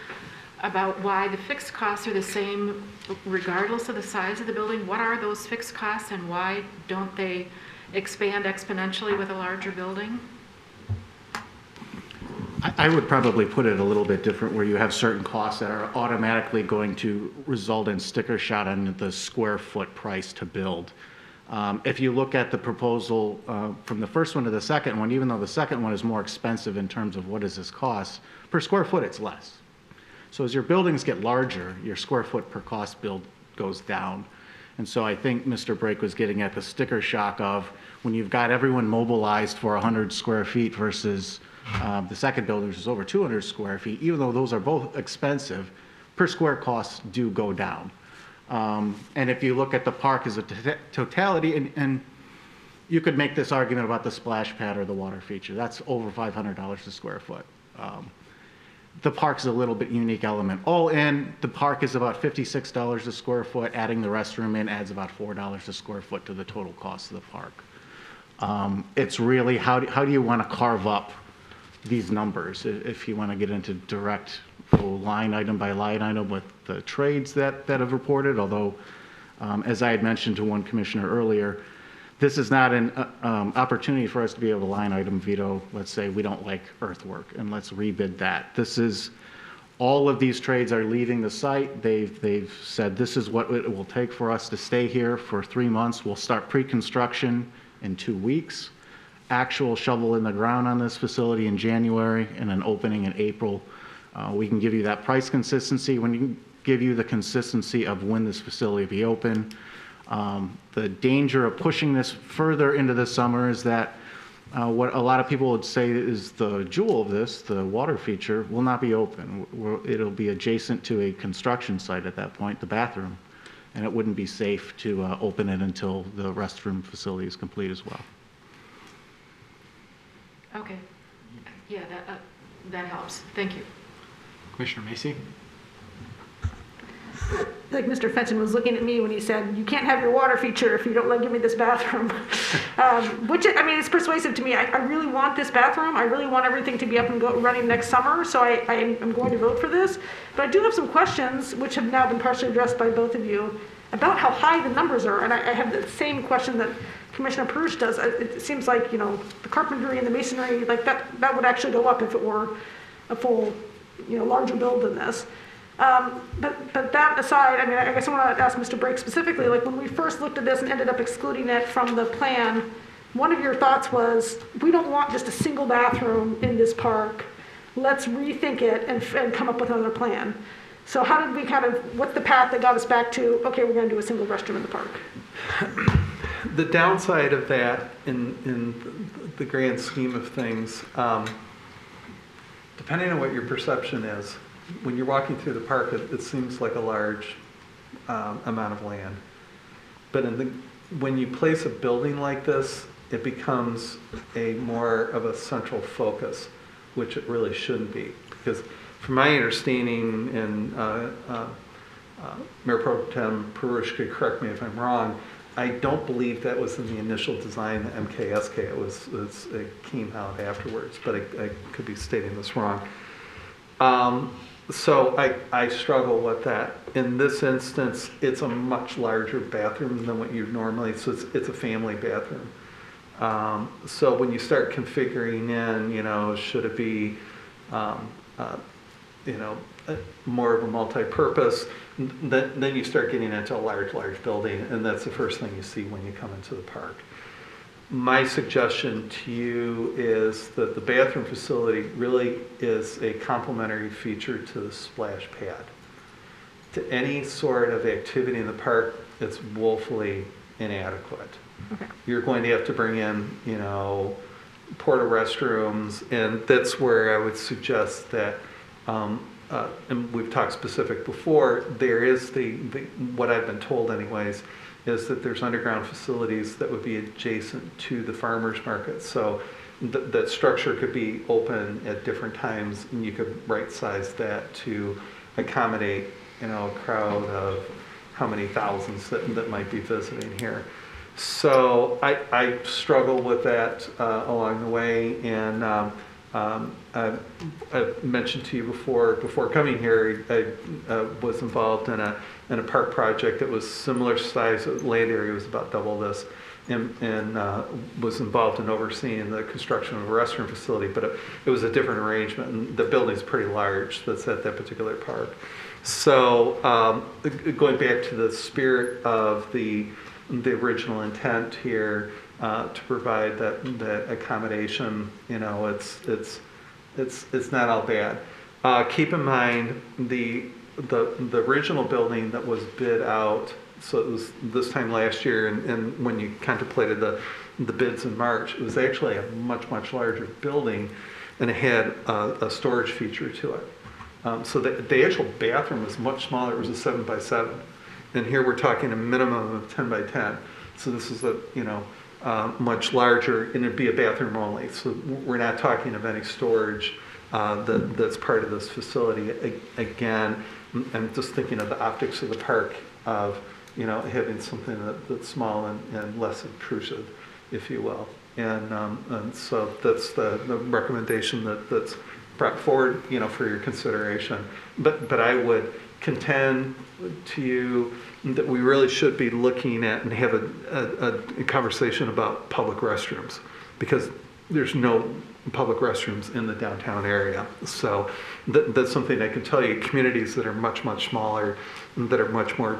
about why the fixed costs are the same regardless of the size of the building? What are those fixed costs and why don't they expand exponentially with a larger building? I would probably put it a little bit different, where you have certain costs that are automatically going to result in sticker shot on the square foot price to build. If you look at the proposal from the first one to the second one, even though the second one is more expensive in terms of what does this cost, per square foot it's less. So as your buildings get larger, your square foot per cost build goes down. And so I think Mr. Brake was getting at the sticker shock of when you've got everyone mobilized for 100 square feet versus the second building, which is over 200 square feet, even though those are both expensive, per square costs do go down. And if you look at the park as a totality, and you could make this argument about the splash pad or the water feature, that's over $500 a square foot. The park's a little bit unique element. All in, the park is about $56 a square foot. Adding the restroom in adds about $4 a square foot to the total cost of the park. It's really how do you want to carve up these numbers if you want to get into direct line item by line item with the trades that have reported, although as I had mentioned to one commissioner earlier, this is not an opportunity for us to be able to line item veto, let's say we don't like earthwork and let's rebid that. This is, all of these trades are leaving the site. They've said this is what it will take for us to stay here for 3 months. We'll start pre-construction in 2 weeks. Actual shovel in the ground on this facility in January and an opening in April. We can give you that price consistency. When you give you the consistency of when this facility will be open. The danger of pushing this further into the summer is that what a lot of people would say is the jewel of this, the water feature, will not be open. It'll be adjacent to a construction site at that point, the bathroom, and it wouldn't be safe to open it until the restroom facility is complete as well. Okay. Yeah, that helps. Thank you. Commissioner Macy? Like Mr. Fenton was looking at me when he said, you can't have your water feature if you don't give me this bathroom. Which, I mean, it's persuasive to me. I really want this bathroom. I really want everything to be up and running next summer, so I'm going to vote for this. But I do have some questions, which have now been partially addressed by both of you. about how high the numbers are, and I have the same question that Commissioner Perush does. It seems like, you know, the carpentry and the masonry, like that would actually go up if it were a full, you know, larger build than this. But that aside, I mean, I guess I want to ask Mr. Brake specifically, like when we first looked at this and ended up excluding it from the plan, one of your thoughts was, we don't want just a single bathroom in this park. Let's rethink it and come up with another plan. So how did we what's the path that got us back to, okay, we're going to do a single restroom in the park? The downside of that in the grand scheme of things, depending on what your perception is, when you're walking through the park, it seems like a large amount of land. But when you place a building like this, it becomes a more of a central focus, which it really shouldn't be. Because from my understanding, and Mayor Pro Tem Perush could correct me if I'm wrong, I don't believe that was in the initial design, the MKSK. It came out afterwards, but I could be stating this wrong. So I struggle with that. In this instance, it's a much larger bathroom than what you normally, so it's a family bathroom. So when you start configuring in, you know, should it be, you know, more of a multi-purpose, then you start getting into a large building, and that's the first thing you see when you come into the park. My suggestion to you is that the bathroom facility really is a complementary feature to the splash pad. To any sort of activity in the park, it's woefully inadequate. Okay. You're going to have to bring in, you know, porta restrooms, and that's where I would suggest that, and we've talked specific before, there is what I've been told anyways, is that there's underground facilities that would be adjacent to the farmers market. So that structure could be open at different times, and you could right size that to accommodate, you know, a crowd of how many thousands that might be visiting here. So I struggle with that along the way, and I've mentioned to you before coming here, I was involved in a park project that was similar size. Land area was about double this, and was involved in overseeing the construction of a restroom facility, but it was a different arrangement, and the building's pretty large that's at that particular park. So going back to the spirit of the original intent here, to provide that accommodation, you know, it's not all bad. Keep in mind the original building that was bid out, so it was this time last year, and when you contemplated the bids in March, it was actually a much larger building, and it had a storage feature to it. So the actual bathroom was much smaller. It was a 7 by 7, and here we're talking a minimum of 10 by 10. So this is much larger, and it'd be a bathroom only. So we're not talking of any storage that's part of this facility. Again, I'm just thinking of the optics of the park, of, you know, having something that's small and less intrusive, if you will. And so that's the recommendation that's brought forward, you know, for your consideration. But I would contend to you that we really should be looking at and have a conversation about public restrooms, because there's no public restrooms in the downtown area. So that's something I can tell you. Communities that are much smaller, that are much more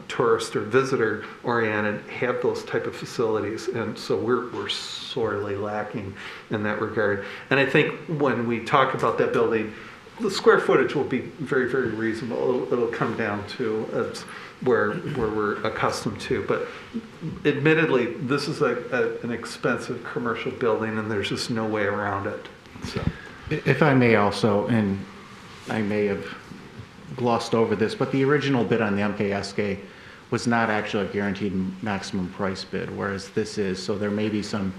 tourist or visitor oriented, have those type of facilities, and so we're sorely lacking in that regard. And I think when we talk about that building, the square footage will be very reasonable. It'll come down to where we're accustomed to. But admittedly, this is an expensive commercial building, and there's just no way around it. So, if I may also, and I may have glossed over this, but the original bid on the MKSK was not actually a guaranteed maximum price bid, whereas this is. So there may be some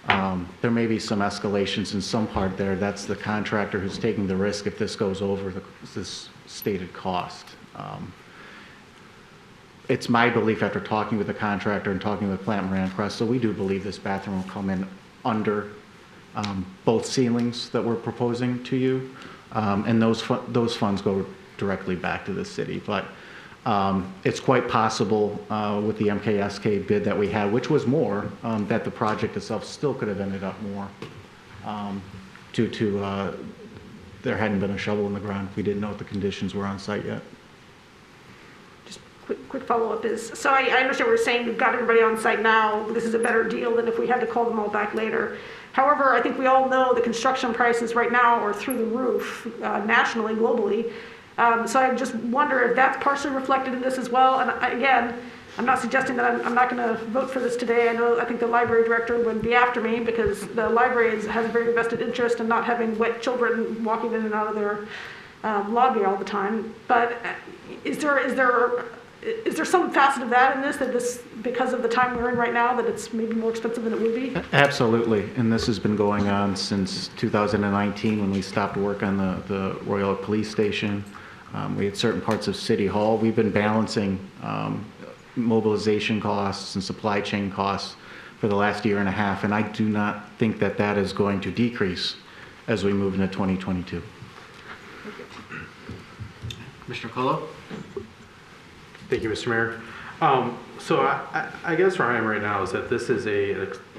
escalations in some part there. That's the contractor who's taking the risk if this goes over this stated cost. It's my belief, after talking with the contractor and talking with Plant Moran Crest, so we do believe this bathroom will come in under both ceilings that we're proposing to you, and those funds go directly back to the city. But It's quite possible with the MKSK bid that we had, which was more, that the project itself still could have ended up more due to there hadn't been a shovel in the ground. We didn't know what the conditions were on site yet. Quick follow-up is, so I understand what you're saying, we've got everybody on site now, this is a better deal than if we had to call them all back later. However, I think we all know the construction prices right now are through the roof, nationally, globally. So I just wonder if that's partially reflected in this as well. And again, I'm not suggesting that I'm not going to vote for this today. I think the library director would be after me because the library has a very vested interest in not having wet children walking in and out of their lobby all the time. But is there some facet of that in this, that this, because of the time we're in right now, that it's maybe more expensive than it would be? Absolutely, and this has been going on since 2019 when we stopped work on the Royal Oak Police Station. We had certain parts of City Hall. We've been balancing mobilization costs and supply chain costs for the last year and a half, and I do not think that that is going to decrease as we move into 2022. Commissioner Colo? Thank you, Mr. Mayor. So I guess where I am right now is that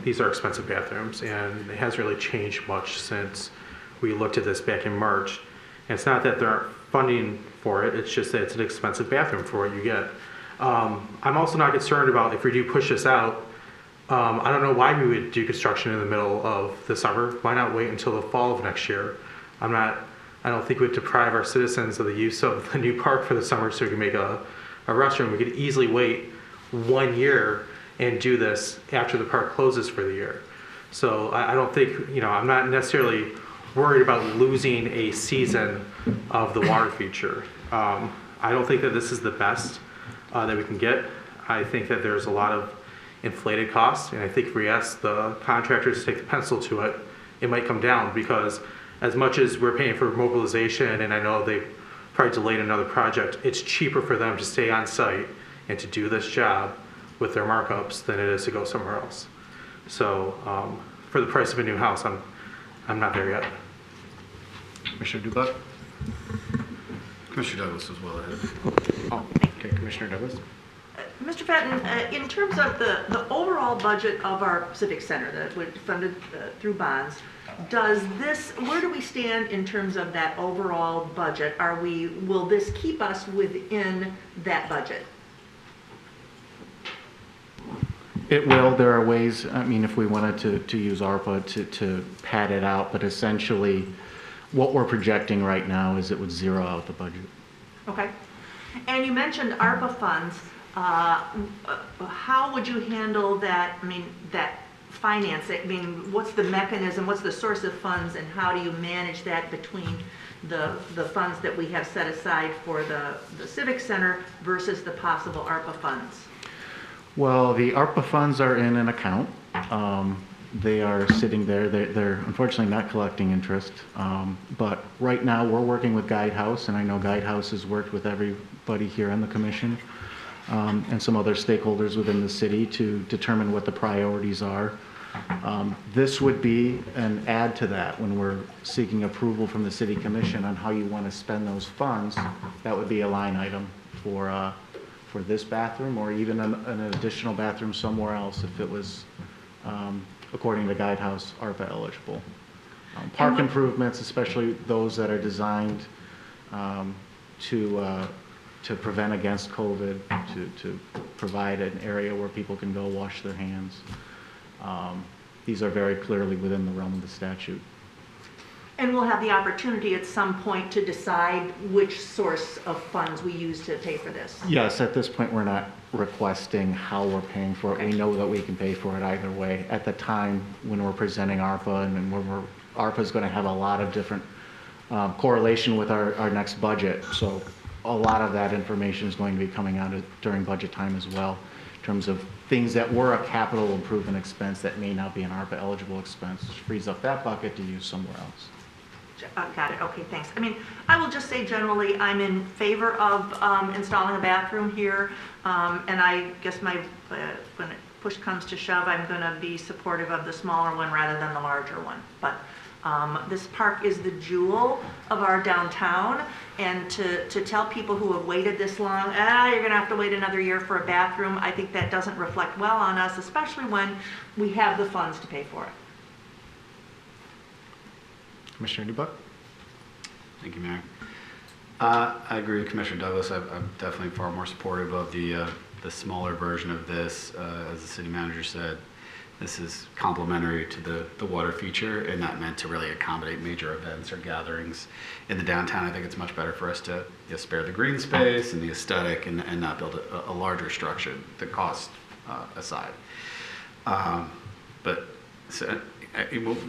these are expensive bathrooms, and it hasn't really changed much since we looked at this back in March. And it's not that there aren't funding for it, it's just that it's an expensive bathroom for what you get. I'm also not concerned about if we do push this out. I don't know why we would do construction in the middle of the summer. Why not wait until the fall of next year? I don't think we'd deprive our citizens of the use of the new park for the summer so we can make a restroom. We could easily wait 1 year and do this after the park closes for the year. So I don't think, I'm not necessarily worried about losing a season of the water feature. I don't think that this is the best that we can get. I think that there's a lot of inflated costs, and I think if we ask the contractors to take the pencil to it, it might come down, because as much as we're paying for mobilization, and I know they probably delayed another project, it's cheaper for them to stay on site and to do this job with their markups than it is to go somewhere else. So for the price of a new house, I'm not there yet. Commissioner Dubak? Commissioner Douglas is well ahead. Oh, okay, Commissioner Douglas. Mr. Fenton, in terms of the overall budget of our Civic Center that was funded through bonds, where do we stand in terms of that overall budget? Will this keep us within that budget? It will. There are ways, if we wanted to use ARPA to pad it out, but essentially what we're projecting right now is it would zero out the budget. Okay. And you mentioned ARPA funds. How would you handle that, that financing? What's the mechanism, what's the source of funds, and how do you manage that between the funds that we have set aside for the Civic Center versus the possible ARPA funds? Well, the ARPA funds are in an account. They are sitting there. They're unfortunately not collecting interest. But right now we're working with Guidehouse, and I know Guidehouse has worked with everybody here on the commission and some other stakeholders within the city to determine what the priorities are. This would be an add to that when we're seeking approval from the city commission on how you want to spend those funds. That would be a line item for this bathroom, or even an additional bathroom somewhere else if it was, according to Guidehouse, ARPA eligible. Park improvements, especially those that are designed to prevent against COVID, to provide an area where people can go wash their hands. These are very clearly within the realm of the statute. And we'll have the opportunity at some point to decide which source of funds we use to pay for this. Yes, at this point we're not requesting how we're paying for it. We know that we can pay for it either way. At the time when we're presenting ARPA, and when ARPA is going to have a lot of different correlation with our next budget. So a lot of that information is going to be coming out during budget time as well, in terms of things that were a capital improvement expense that may now be an ARPA eligible expense, which frees up that bucket to use somewhere else. Got it. Okay, thanks. I will just say generally I'm in favor of installing a bathroom here, and I guess when push comes to shove, I'm going to be supportive of the smaller one rather than the larger one. But This park is the jewel of our downtown, and to tell people who have waited this long, you're gonna have to wait another year for a bathroom, I think that doesn't reflect well on us, especially when we have the funds to pay for it. Commissioner Newbuck? Thank you, Mayor. I agree with Commissioner Douglas. I'm definitely far more supportive of the smaller version of this. As the city manager said, this is complementary to the water feature and not meant to really accommodate major events or gatherings in the downtown. I think it's much better for us to spare the green space and the aesthetic and not build a larger structure, the cost aside. But so,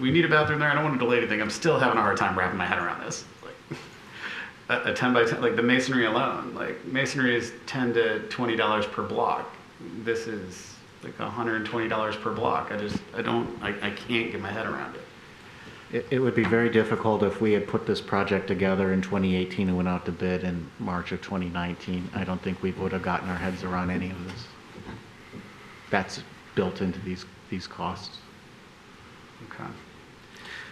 we need a bathroom there. I don't want to delay anything. I'm still having a hard time wrapping my head around this. Like a 10 by 10, like the masonry alone, like masonry is $10 to $20 per block. This is like $120 per block. I can't get my head around it. It would be very difficult if we had put this project together in 2018 and went out to bid in March of 2019. I don't think we would have gotten our heads around any of this. That's built into these costs. Okay.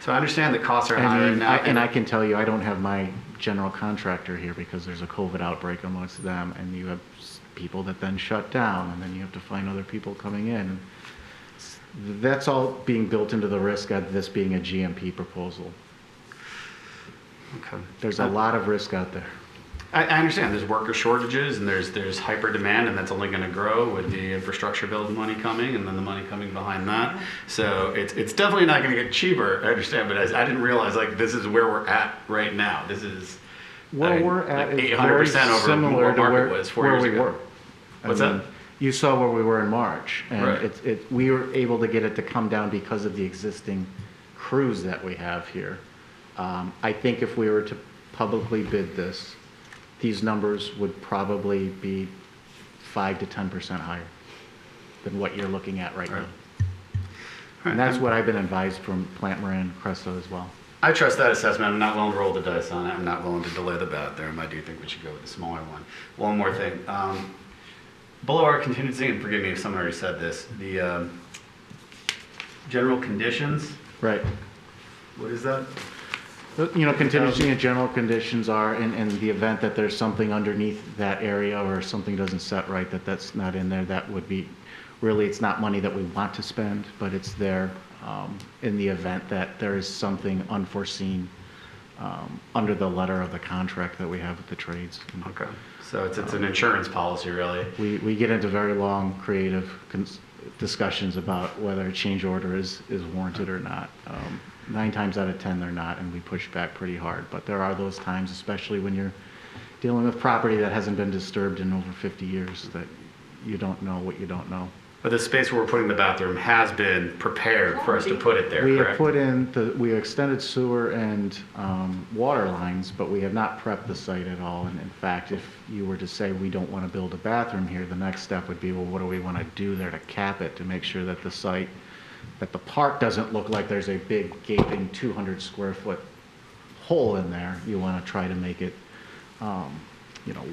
So I understand the costs are higher now. And I can tell you, I don't have my general contractor here because there's a COVID outbreak amongst them, and you have people that then shut down, and then you have to find other people coming in. That's all being built into the risk of this being a GMP proposal. Okay. There's a lot of risk out there. I understand there's worker shortages and there's hyper demand, and that's only going to grow with the infrastructure bill money coming and then the money coming behind that. So it's definitely not going to get cheaper. I understand, but I didn't realize like this is where we're at right now. This is We're at like 800% very similar over to what market was 4 years we ago. were. What's that? You saw where we were in March, and Right. we were able to get it to come down because of the existing crews that we have here. I think if we were to publicly bid this, these numbers would probably be 5 to 10% higher than what you're looking at right now. And that's what I've been advised from Plant Moran and Cresto as well. I trust that assessment. I'm not willing to roll the dice on it. I'm not willing to delay the bathroom. I do think we should go with the smaller one. One more thing. Below our contingency, and forgive me if someone already said this, the general conditions. Right. What is that? You know, contingency and general conditions are in the event that there's something underneath that area or something doesn't set right, that's not in there, that would be, really, it's not money that we want to spend, but it's there in the event that there is something unforeseen under the letter of the contract that we have with the trades. Okay. So it's an insurance policy, really. We get into very long, creative discussions about whether a change order is warranted or not. 9 times out of 10 they're not, and we push back pretty hard. But there are those times, especially when you're dealing with property that hasn't been disturbed in over 50 years, that you don't know what you don't know. But the space where we're putting the bathroom has been prepared for us to put it there, we correct? have put in we extended sewer and water lines, but we have not prepped the site at all. And in fact, if you were to say we don't want to build a bathroom here, the next step would be, well, what do we want to do there to cap it, to make sure that the site, that the park doesn't look like there's a big gaping 200 square foot hole in there. You want to try to make it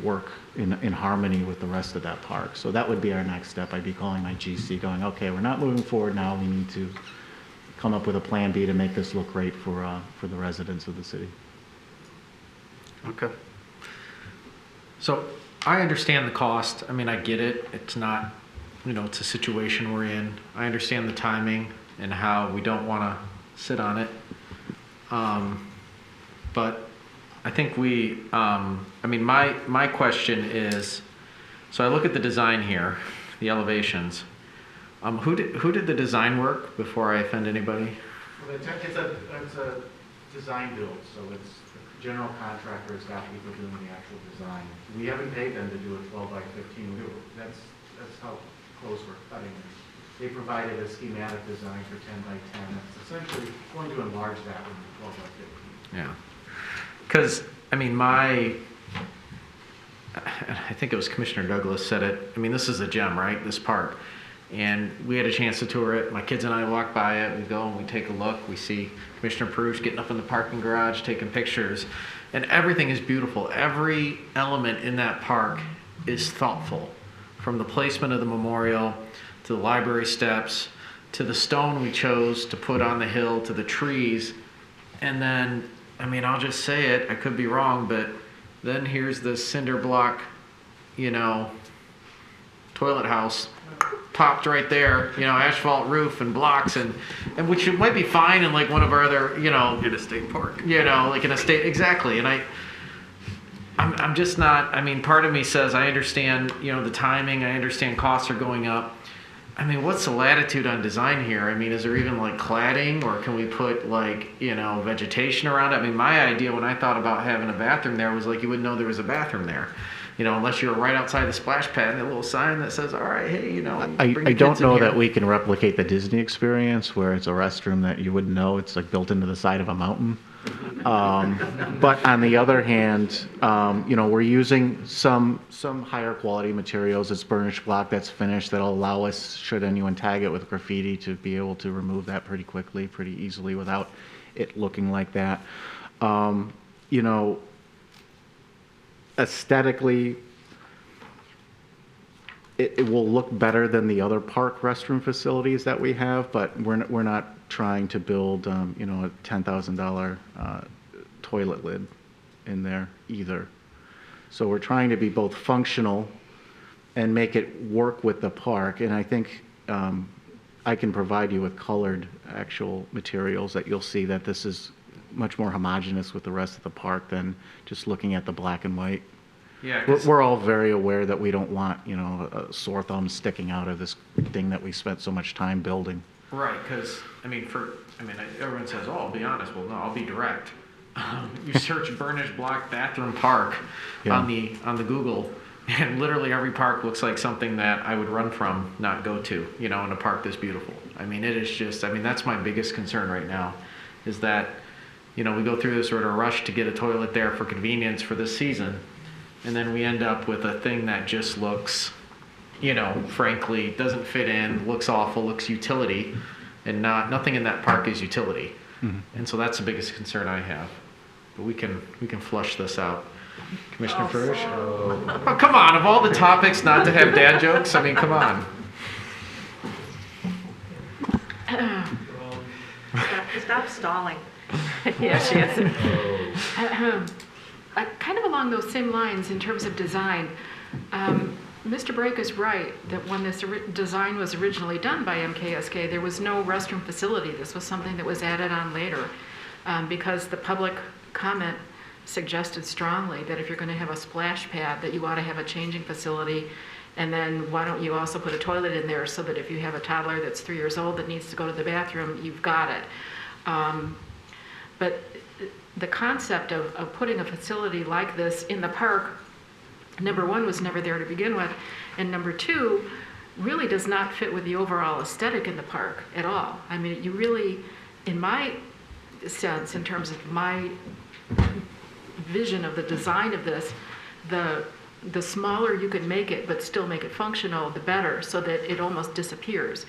work in harmony with the rest of that park. So that would be our next step. I'd be calling my GC going, okay, we're not moving forward now. We need to come up with a plan B to make this look great for the residents of the city. Okay. So I understand the cost. I mean, I get it. It's not, it's a situation we're in. I understand the timing and how we don't want to sit on it. But I think my question is, so I look at the design here, the elevations. Who did the design work before I offend anybody? Well, it's a design build, so it's the general contractor has got people doing the actual design. We haven't paid them to do a 12 by 15. That's how close we're cutting it. They provided a schematic design for 10 by 10. It's essentially going to enlarge that one to 12 by 15. Yeah. Because, I think it was Commissioner Douglas said it, this is a gem, right, this park. And we had a chance to tour it. My kids and I walk by it. We go and we take a look. We see Commissioner Perush getting up in the parking garage, taking pictures. And everything is beautiful. Every element in that park is thoughtful. From the placement of the memorial, to the library steps, to the stone we chose to put on the hill, to the trees. And then, I mean, I'll just say it, I could be wrong, but then here's this cinder block, you know, toilet house popped right there, you know, asphalt roof and blocks, and which might be fine in like one of our other, you know, In a state park. you know, like in a state, exactly. And I'm just not, I mean, part of me says I understand, you know, the timing, I understand costs are going up. I mean, what's the latitude on design here? I mean, is there even like cladding, or can we put like, you know, vegetation around it? I mean, my idea when I thought about having a bathroom there was like you wouldn't know there was a bathroom there. You know, unless you were right outside the splash pad and a little sign that says, all right, hey, you know, I bring the don't kids in know here. that we can replicate the Disney experience where it's a restroom that you wouldn't know. It's like built into the side of a mountain. But on the other hand, you know, we're using some higher quality materials. It's burnished block that's finished that'll allow us, should anyone tag it with graffiti, to be able to remove that pretty quickly, pretty easily without it looking like that. You know, aesthetically, it will look better than the other park restroom facilities that we have, but we're not trying to build, you know, a $10,000 toilet lid in there either. So we're trying to be both functional and make it work with the park. And I think I can provide you with colored actual materials that you'll see that this is much more homogeneous with the rest of the park than just looking at the black and white. Yeah, We're all very aware that we don't want, you know, a sore thumb sticking out of this thing that we spent so much time building. Right, because, I mean, everyone says, oh, I'll be honest. Well, no, I'll be direct. You search burnished block bathroom park on the Google, and literally every park looks like something that I would run from, not go to, you know, in a park this beautiful. I mean, it is just, I mean, that's my biggest concern right now, is that, you know, we go through this sort of rush to get a toilet there for convenience for this season, and then we end up with a thing that just looks, you know, frankly, doesn't fit in, looks awful, looks utility, and nothing in that park is utility. Mm-hmm. And so that's the biggest concern I have. But we can flush this out. Commissioner Perush? Oh, come on, of all the topics not to have dad jokes, I mean, come on. Stop stalling. Yeah, she is. Kind of along those same lines in terms of design, Mr. Brake is right that when this design was originally done by MKSK, there was no restroom facility. This was something that was added on later because the public comment suggested strongly that if you're going to have a splash pad, that you ought to have a changing facility, and then why don't you also put a toilet in there so that if you have a toddler that's 3 years old that needs to go to the bathroom, you've got it. But the concept of putting a facility like this in the park, number one, was never there to begin with, and number two, really does not fit with the overall aesthetic in the park at all. I mean, you really, in my sense, in terms of my vision of the design of this, the smaller you can make it but still make it functional, the better, so that it almost disappears.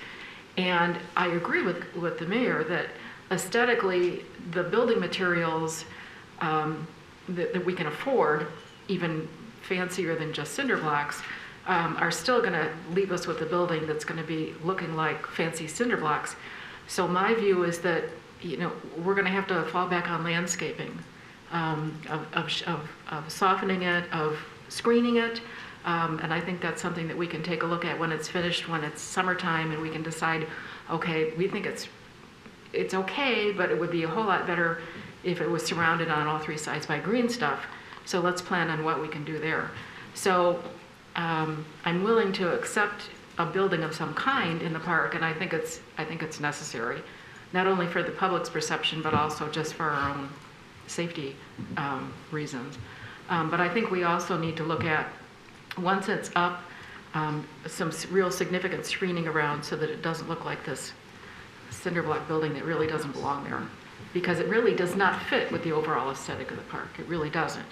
And I agree with the mayor that aesthetically, the building materials that we can afford, even fancier than just cinder blocks, are still going to leave us with a building that's going to be looking like fancy cinder blocks. So my view is that, you know, we're going to have to fall back on landscaping, of softening it, of screening it, and I think that's something that we can take a look at when it's finished, when it's summertime, and we can decide, okay, we think it's okay, but it would be a whole lot better if it was surrounded on all three sides by green stuff. So let's plan on what we can do there. So I'm willing to accept a building of some kind in the park, and I think it's necessary, not only for the public's perception, but also just for our own safety reasons. But I think we also need to look at, once it's up, some real significant screening around so that it doesn't look like this cinder block building that really doesn't belong there, because it really does not fit with the overall aesthetic of the park. It really doesn't.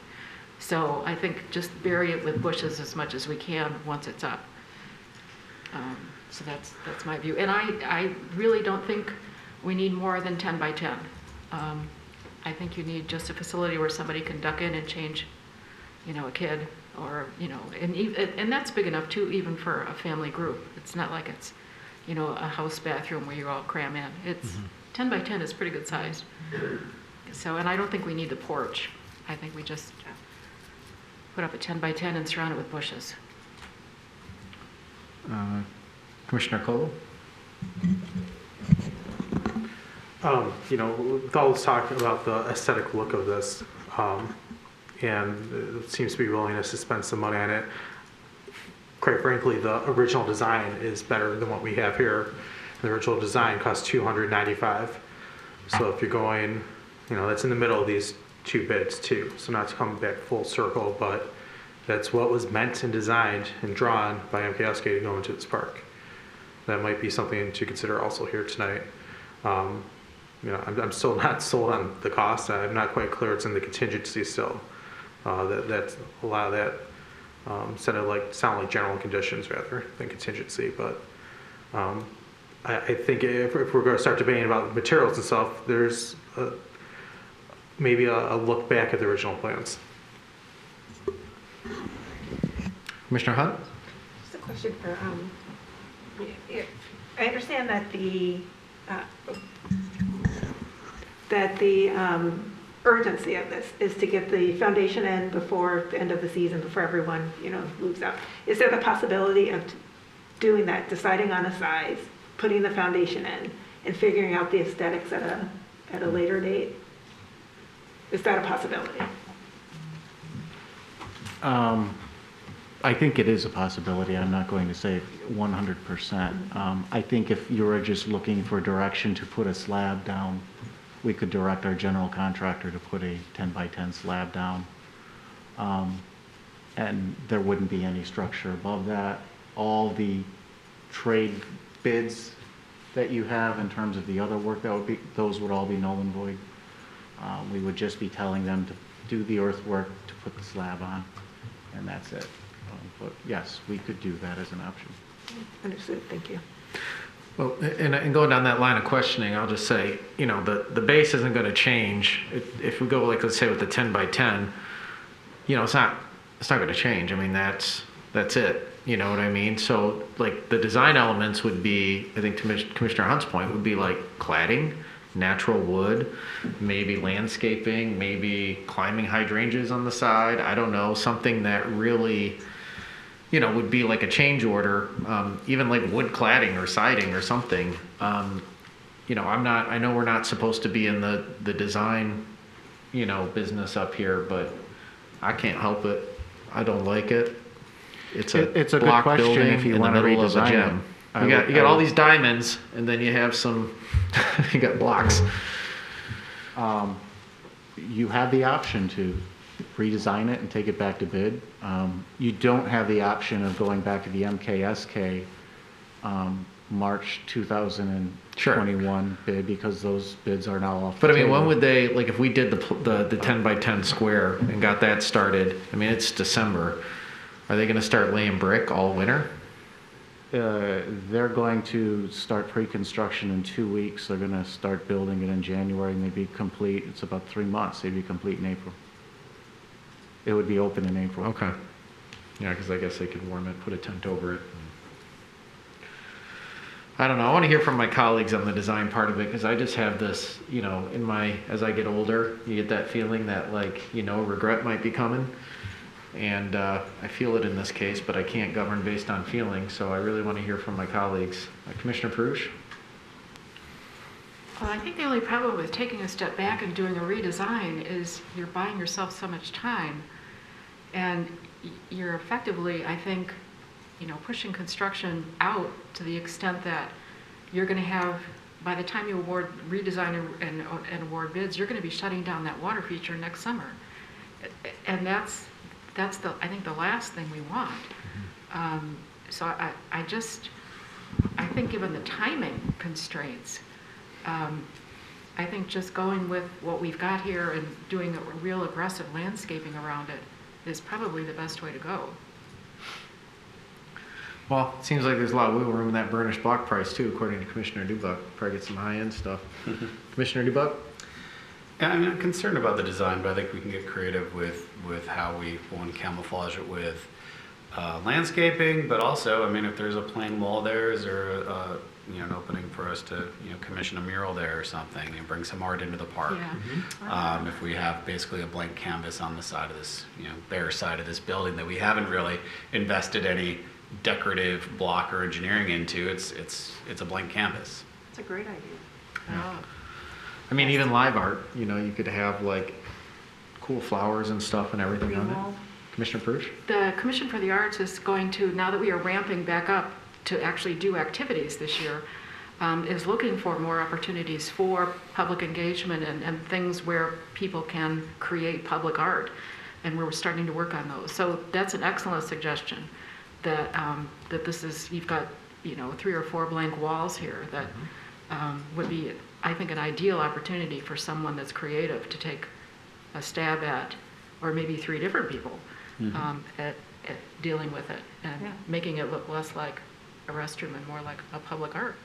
So I think just bury it with bushes as much as we can once it's up. So that's my view. And I really don't think we need more than 10 by 10. I think you need just a facility where somebody can duck in and change, you know, a kid, or, you know, and that's big enough too, even for a family group. It's not like it's, you know, a house bathroom where you all cram in. It's 10 by 10 is pretty good size. So, and I don't think we need the porch. I think we just put up a 10 by 10 and surround it with bushes. Commissioner Cole? You know, with all this talk about the aesthetic look of this, and it seems to be willingness to spend some money on it, quite frankly, the original design is better than what we have here. The original design cost $295. So if you're going, you know, that's in the middle of these two bids too. So not to come back full circle, but that's what was meant and designed and drawn by MKSK to go into this park. That might be something to consider also here tonight. You know, I'm still not sold on the cost. I'm not quite clear it's in the contingency still. That's a lot of that sound like general conditions rather than contingency. But I think if we're going to start debating about materials and stuff, there's maybe a look back at the original plans. Commissioner Hunt? Just a question for, I understand that the urgency of this is to get the foundation in before the end of the season, before everyone, you know, moves out. Is there the possibility of doing that, deciding on a size, putting the foundation in, and figuring out the aesthetics at a later date? Is that a possibility? I think it is a possibility. I'm not going to say 100%. I think if you were just looking for direction to put a slab down, we could direct our general contractor to put a 10 by 10 slab down. And there wouldn't be any structure above that. All the trade bids that you have in terms of the other work, those would all be null and void. We would just be telling them to do the earthwork to put the slab on, and that's it. But yes, we could do that as an option. Understood, thank you. Well, and going down that line of questioning, I'll just say, you know, the base isn't going to change. If we go, like, let's say with the 10 by 10, you know, it's not going to change. I mean, that's it. You know what I mean? So, like, the design elements would be, I think to Commissioner Hunt's point, would be like cladding, natural wood, maybe landscaping, maybe climbing hydrangeas on the side. I don't know, something that really, you know, would be like a change order, even like wood cladding or siding or something. You know, I know we're not supposed to be in the design, you know, business up here, but I can't help it. I don't like it. It's a block good question building if you in the want to middle of a redesign gym. it. You got all these diamonds, and then you have some, you got blocks. You have the option to redesign it and take it back to bid. You don't have the option of going back to the MKSK March 2021 bid because those bids are now off. But I mean, when would they, like, if we did the 10 by 10 square and got that started? I mean, it's December. Are they going to start laying brick all winter? They're going to start pre-construction in 2 weeks. They're going to start building it in January and they'd be complete. It's about 3 months. They'd be complete in April. It would be open in April. Okay. Yeah, because I guess they could warm it, put a tent over it. I don't know. I want to hear from my colleagues on the design part of it because I just have this, you know, as I get older, you get that feeling that, like, you know, regret might be coming. And I feel it in this case, but I can't govern based on feelings, so I really want to hear from my colleagues. Commissioner Perush? Well, I think the only problem with taking a step back and doing a redesign is you're buying yourself so much time. And you're effectively, I think, you know, pushing construction out to the extent that you're going to have, by the time you award redesign and award bids, you're going to be shutting down that water feature next summer. And that's I think the last thing we want. So I think given the timing constraints, I think just going with what we've got here and doing a real aggressive landscaping around it is probably the best way to go. Well, it seems like there's a lot of wiggle room in that burnished block price too, according to Commissioner Dubuck. Probably get some high-end stuff. Commissioner Dubuck? Yeah, I mean, I'm concerned about the design, but I think we can get creative with how we want to camouflage it with landscaping, but also, I mean, if there's a plain wall there, is there an opening for us to, commission a mural there or something and bring some art into the park? Yeah. If we have basically a blank canvas on the side of this, bare side of this building that we haven't really invested any decorative block or engineering into, it's a blank canvas. It's a great idea. Oh. I mean, even live art, you could have like cool flowers and stuff and everything on it. Commissioner Prush? The Commission for the Arts is going to, now that we are ramping back up to actually do activities this year, is looking for more opportunities for public engagement and things where people can create public art. And we're starting to work on those. So that's an excellent suggestion that, that this is, you've got, 3 or 4 blank walls here that would be, I think, an ideal opportunity for someone that's creative to take a stab at, or maybe 3 different people at dealing with it and making it look less like a restroom and more like a public art.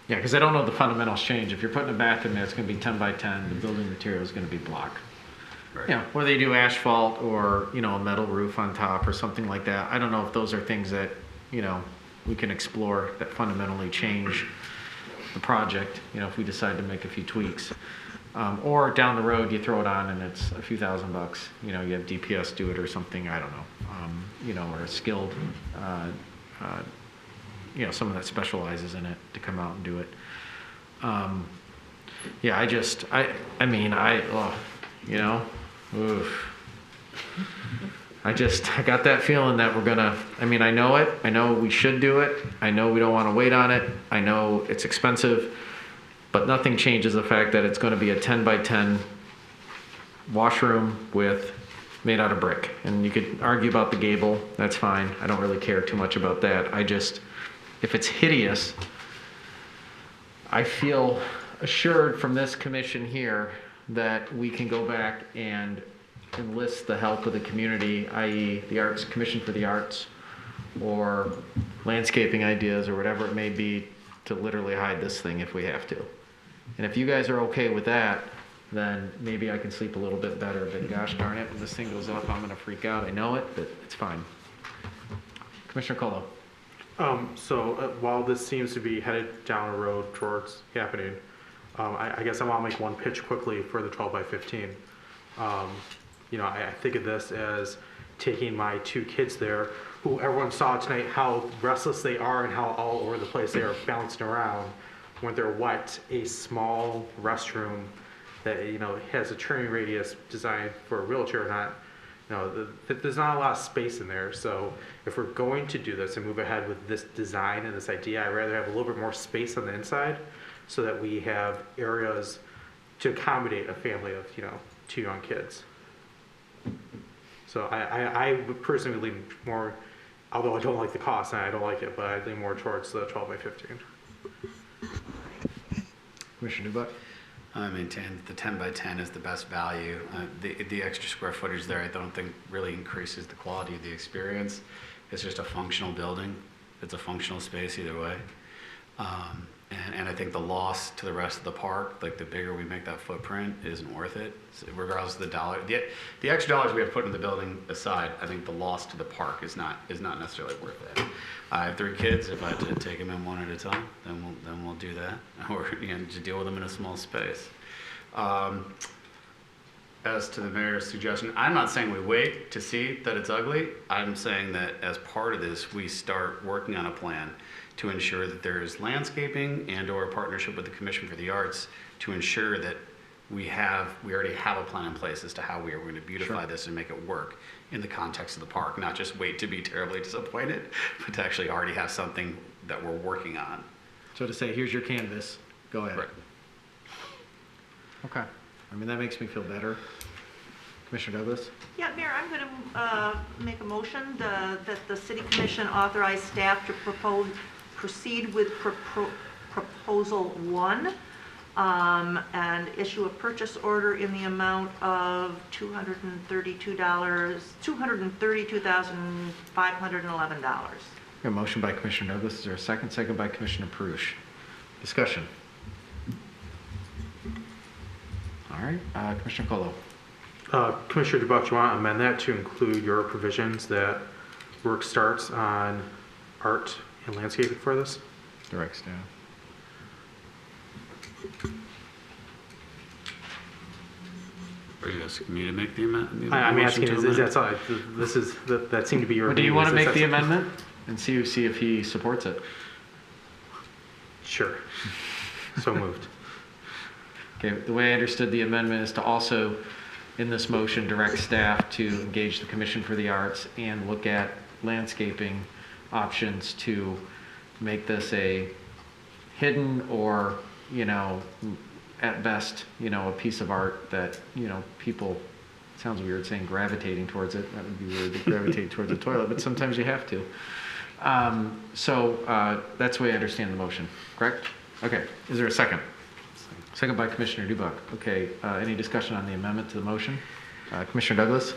Yeah, because I don't know the fundamentals change. If you're putting a bath in there, it's going to be 10 by 10. The building material is going to be block. Right. Yeah, whether you do asphalt or, a metal roof on top or something like that. I don't know if those are things that, we can explore that fundamentally change the project, if we decide to make a few tweaks. Or down the road, you throw it on and it's a few $1,000. You have DPS do it or something, I don't know. Or a skilled, someone that specializes in it to come out and do it. I got that feeling that we're gonna, I know it, I know we should do it, I know we don't wanna wait on it, I know it's expensive, but nothing changes the fact that it's gonna be a 10 by 10 washroom made out of brick. And you could argue about the gable, that's fine, I don't really care too much about that. If it's hideous, I feel assured from this commission here that we can go back and enlist the help of the community, i.e. the Arts Commission for the Arts, or landscaping ideas, or whatever it may be, to literally hide this thing if we have to. And if you guys are okay with that, then maybe I can sleep a little bit better. But gosh darn it, when this thing goes up, I'm going to freak out. I know it, but it's fine. Commissioner Colo. While this seems to be headed down a road towards happening, I guess I want to make one pitch quickly for the 12 by 15. I think of this as taking my 2 kids there, who everyone saw tonight how restless they are and how all over the place they are bouncing around when they're wet. A small restroom that has a turning radius designed for a wheelchair, there's not a lot of space in there. So if we're going to do this and move ahead with this design and this idea, I'd rather have a little bit more space on the inside so that we have areas to accommodate a family of 2 young kids. So I would personally lean more, although I don't like the cost and I don't like it, but I lean more towards the 12 by 15. Commissioner Newbuck? I maintain the 10 by 10 is the best value. The extra square footage there I don't think really increases the quality of the experience. It's just a functional building. It's a functional space either way. And I think the loss to the rest of the park, like the bigger we make that footprint, isn't worth it. So regardless of the dollar, the extra dollars we have to put in the building aside, I think the loss to the park is not necessarily worth it. I have 3 kids. If I have to take them in one at a time, then we'll do that, or just deal with them in a small space. As to the mayor's suggestion, I'm not saying we wait to see that it's ugly. I'm saying that as part of this, we start working on a plan to ensure that there is landscaping and or a partnership with the Commission for the Arts to ensure that we already have a plan in place as to how we are going to beautify this and make it work in the context of the park, not just wait to be terribly disappointed, but to actually already have something that we're working on. So to say, here's your canvas, go ahead. Right. Okay. That makes me feel better. Commissioner Douglas? Yeah, Mayor, I'm going to make a motion that the City Commission authorize staff to proceed with Proposal 1 and issue a purchase order in the amount of $232,511. A motion by Commissioner Douglas. Is there a second? Second by Commissioner Prush. Discussion. All right. Commissioner Colo. Commissioner DuBuck, do you want to amend that to include your provisions that work starts on art and landscaping for this? Direct staff. Are you asking me to make the amendment? I'm asking, is that something, that seemed to be your. Well, do you want to opinion. make the amendment and see if he supports it? Sure. So moved. Okay, the way I understood the amendment is to also, in this motion, direct staff to engage the Commission for the Arts and look at landscaping options to make this a hidden or, at best, a piece of art that, people, sounds weird saying gravitating towards it. That would be weird to gravitate towards a toilet, but sometimes you have to. So that's the way I understand the motion, correct? Okay, is there a second? Second by Commissioner DuBuck. Okay, any discussion on the amendment to the motion? Commissioner Douglas?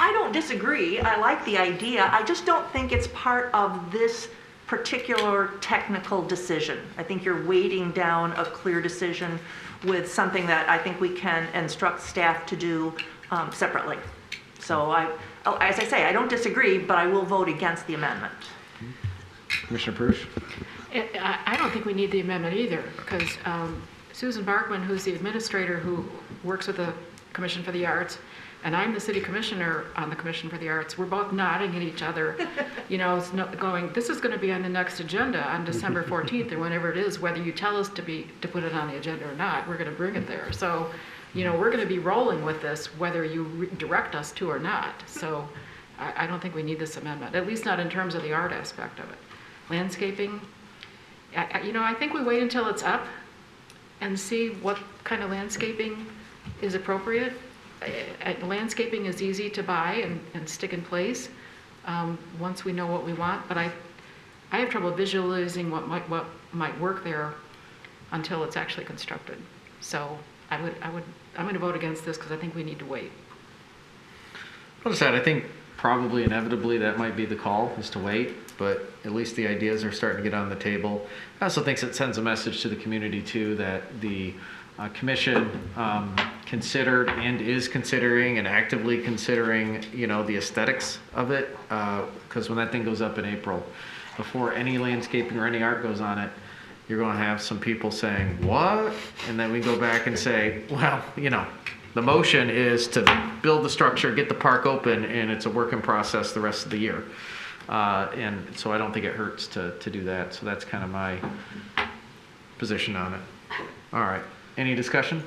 I don't disagree. I like the idea. I just don't think it's part of this particular technical decision. I think you're weighting down a clear decision with something that I think we can instruct staff to do separately. So as I say, I don't disagree, but I will vote against the amendment. Commissioner Prush? I don't think we need the amendment either, because Susan Barkman, who's the administrator who works with the Commission for the Arts, and I'm the city commissioner on the Commission for the Arts, we're both nodding at each other, going, this is going to be on the next agenda on December 14th or whenever it is, whether you tell us to put it on the agenda or not, we're going to bring it there. So, we're going to be rolling with this whether you direct us to or not. So I don't think we need this amendment, at least not in terms of the art aspect of it. Landscaping, I think we wait until it's up and see what kind of landscaping is appropriate. Landscaping is easy to buy and stick in place once we know what we want, but I have trouble visualizing what might work there until it's actually constructed. So I'm going to vote against this because I think we need to wait. I'll just add, I think probably inevitably that might be the call, is to wait, but at least the ideas are starting to get on the table. I also think it sends a message to the community too that the Commission considered and is considering and actively considering, the aesthetics of it, because when that thing goes up in April, before any landscaping or any art goes on it, you're going to have some people saying, what? And then we go back and say, well, the motion is to build the structure, get the park open, and it's a work in process the rest of the year. And so I don't think it hurts to do that. So that's kind of my position on it. All right. Any discussion?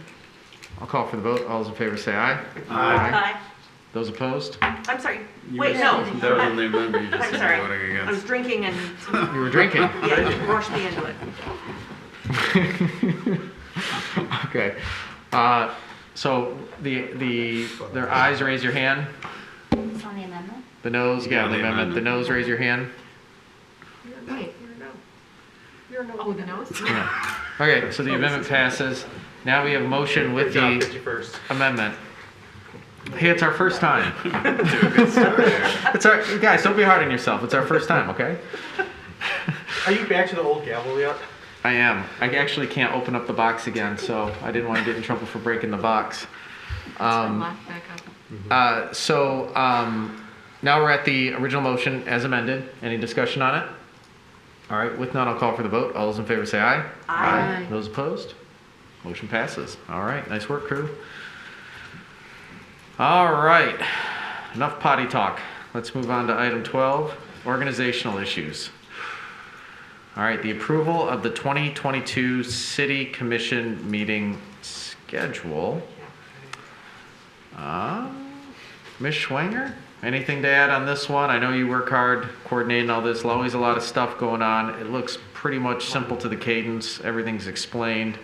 I'll call for the vote. All those in favor say aye. Aye. Those opposed? I'm sorry. Wait, no. That was in the amendment. You just I'm said sorry. voting against. I was drinking and You were drinking? yeah, you rushed me into it. Okay. So their ayes, raise your hand. It's on the amendment? The noes, yeah, on the amendment. The noes, raise your hand. Wait. You're no. Oh, the nose? Yeah. Okay, so the amendment passes. Now we have a motion with the amendment. Hey, it's our first time. It's our, guys, don't be hard on yourself. It's our first time, okay? Are you back to the old gavel yet? I am. I actually can't open up the box again, so I didn't want to get in trouble for breaking the box. Lock back up. Now we're at the original motion as amended. Any discussion on it? All right, with none, I'll call for the vote. All those in favor say aye. Aye. Those opposed? Motion passes. All right, nice work, crew. All right, enough potty talk. Let's move on to item 12, organizational issues. All right, the approval of the 2022 City Commission meeting schedule. Ms. Schwanger, anything to add on this one? I know you work hard coordinating all this. Always a lot of stuff going on. It looks pretty much simple to the cadence. Everything's explained.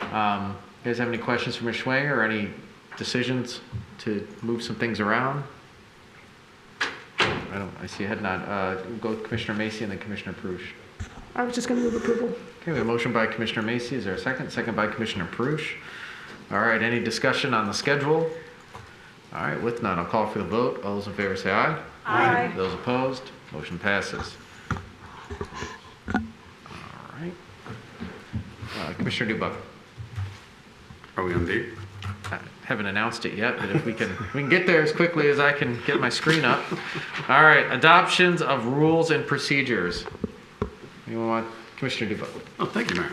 You guys have any questions for Ms. Schwanger or any decisions to move some things around? I see a head nod. Go with Commissioner Macy and then Commissioner Prush. I was just going to move approval. Okay, we have a motion by Commissioner Macy. Is there a second? Second by Commissioner Prush. All right, any discussion on the schedule? All right, with none, I'll call for the vote. All those in favor say aye. Aye. Those opposed, motion passes. All right. Commissioner DuBuck. Are we on D? haven't announced it yet, but if we can get there as quickly as I can get my screen up. All right, adoptions of rules and procedures. You want Commissioner DuBois? Oh, thank you, Mayor.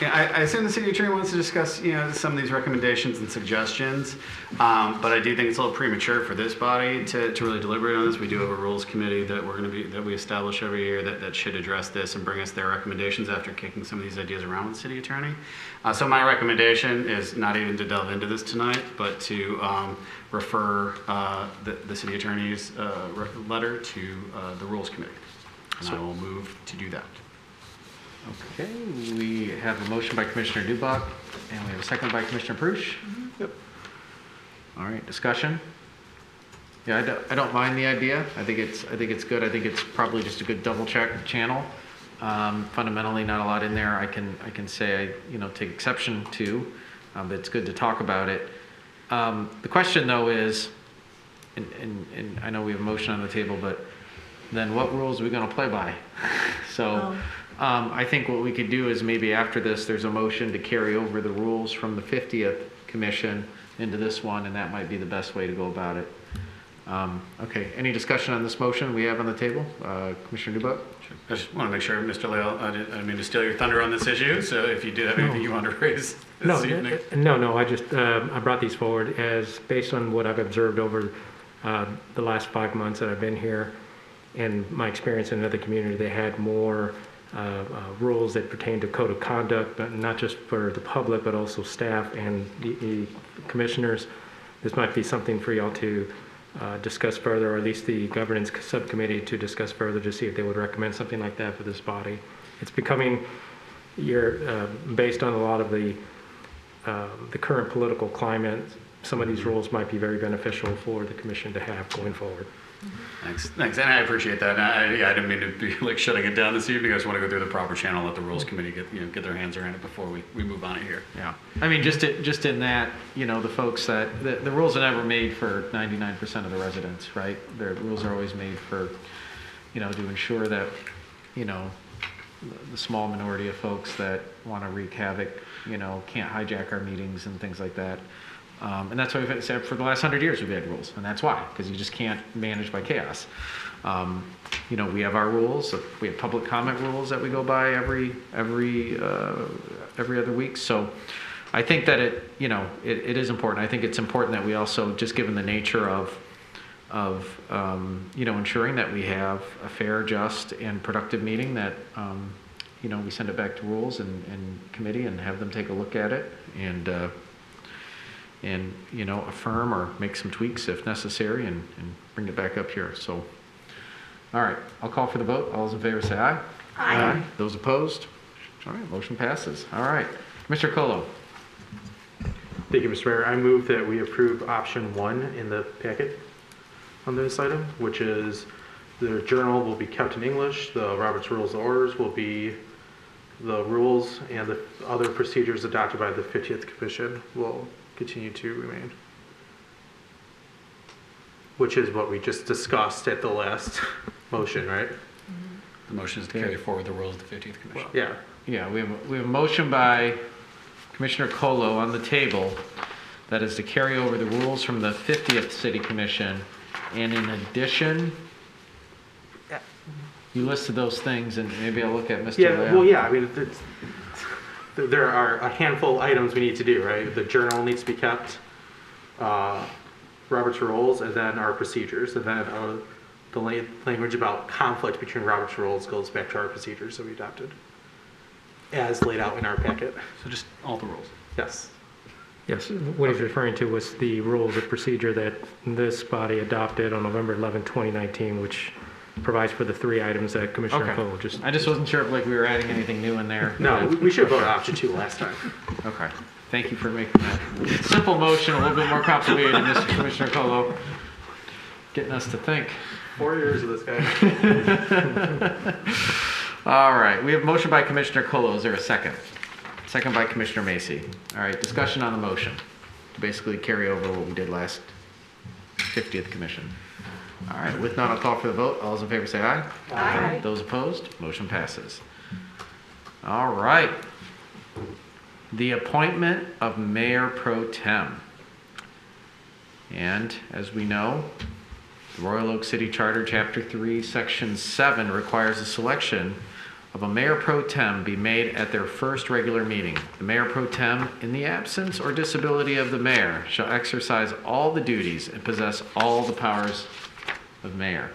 Yeah, I assume the city attorney wants to discuss, some of these recommendations and suggestions, but I do think it's a little premature for this body to really deliberate on this. We do have a rules committee that we establish every year that should address this and bring us their recommendations after kicking some of these ideas around with the city attorney. So my recommendation is not even to delve into this tonight, but to refer the city attorney's letter to the rules committee, and I will move to do that. Okay, we have a motion by Commissioner Dubak, and we have a second by Commissioner Prush. Yep. All right, discussion. Yeah, I don't mind the idea. I think it's good. I think it's probably just a good double check channel. Fundamentally, not a lot in there. I can say I take exception to, but it's good to talk about it. The question though is, and I know we have a motion on the table, but then what rules are we going to play by? So. I think what we could do is maybe after this, there's a motion to carry over the rules from the 50th Commission into this one, and that might be the best way to go about it. Okay, any discussion on this motion we have on the table? Commissioner Dubak? Sure. I just want to make sure, Mr. Leal, I didn't mean to steal your thunder on this issue, so if you did have anything you want to raise this evening. No, I just, I brought these forward as based on what I've observed over the last 5 months that I've been here and my experience in another community. They had more rules that pertain to code of conduct, but not just for the public, but also staff and the commissioners. This might be something for y'all to discuss further, or at least the governance subcommittee to discuss further to see if they would recommend something like that for this body. It's becoming, based on a lot of the current political climate, some of these rules might be very beneficial for the commission to have going forward. Thanks, and I appreciate that. And I didn't mean to be like shutting it down this evening. I just want to go through the proper channel, let the rules committee get their hands around it before we move on it here. Yeah, I mean, just in that, the folks that the rules are never made for 99% of the residents, right? The rules are always made for, to ensure that, the small minority of folks that want to wreak havoc, can't hijack our meetings and things like that. And that's why we've said for the last 100 years we've had rules, and that's why, because you just can't manage by chaos. We have our rules. We have public comment rules that we go by every other week. So I think that it is important. I think it's important that we also, just given the nature of ensuring that we have a fair, just, and productive meeting, that we send it back to rules and committee and have them take a look at it and affirm or make some tweaks if necessary and bring it back up here. So, all right, I'll call for the vote. All those in favor say aye. Aye. Those opposed? All right, motion passes. All right, Mr. Colo. Thank you, Mr. Mayor. I move that we approve option 1 in the packet on this item, which is the journal will be kept in English, the Robert's Rules of Orders will be the rules, and the other procedures adopted by the 50th Commission will continue to remain, which is what we just discussed at the last motion, right? The motion is to carry forward the rules of the 50th Commission. Well, Yeah, we have a motion by Commissioner Colo on the table that is to carry over the rules from the 50th City Commission, and in addition, you listed those things, and maybe I'll look at Mr. Leal. I mean, there are a handful of items we need to do, right? The journal needs to be kept, Robert's Rules, and then our procedures, and then the language about conflict between Robert's Rules goes back to our procedures that we adopted, as laid out in our packet. So just all the rules. Yes. Yes, what he's referring to was the rules of procedure that this body adopted on November 11, 2019, which provides for the 3 items that Commissioner Cole just... I just wasn't sure if we were adding anything new in there. No, we should vote option 2 last time. Okay. Thank you for making that simple motion a little bit more complicated, Mr. Commissioner Colo. Getting us to think. 4 years of this guy. All right. We have a motion by Commissioner Colo. Is there a second? Second by Commissioner Macy. All right. Discussion on the motion to basically carry over what we did last 50th Commission. All right, with none, I'll call for the vote. All those in favor say aye. Aye. Those opposed, motion passes. All right. the appointment of Mayor Pro Tem. And as we know, the Royal Oak City Charter, Chapter 3, Section 7 requires the selection of a Mayor Pro Tem be made at their first regular meeting. The Mayor Pro Tem, in the absence or disability of the mayor, shall exercise all the duties and possess all the powers of mayor.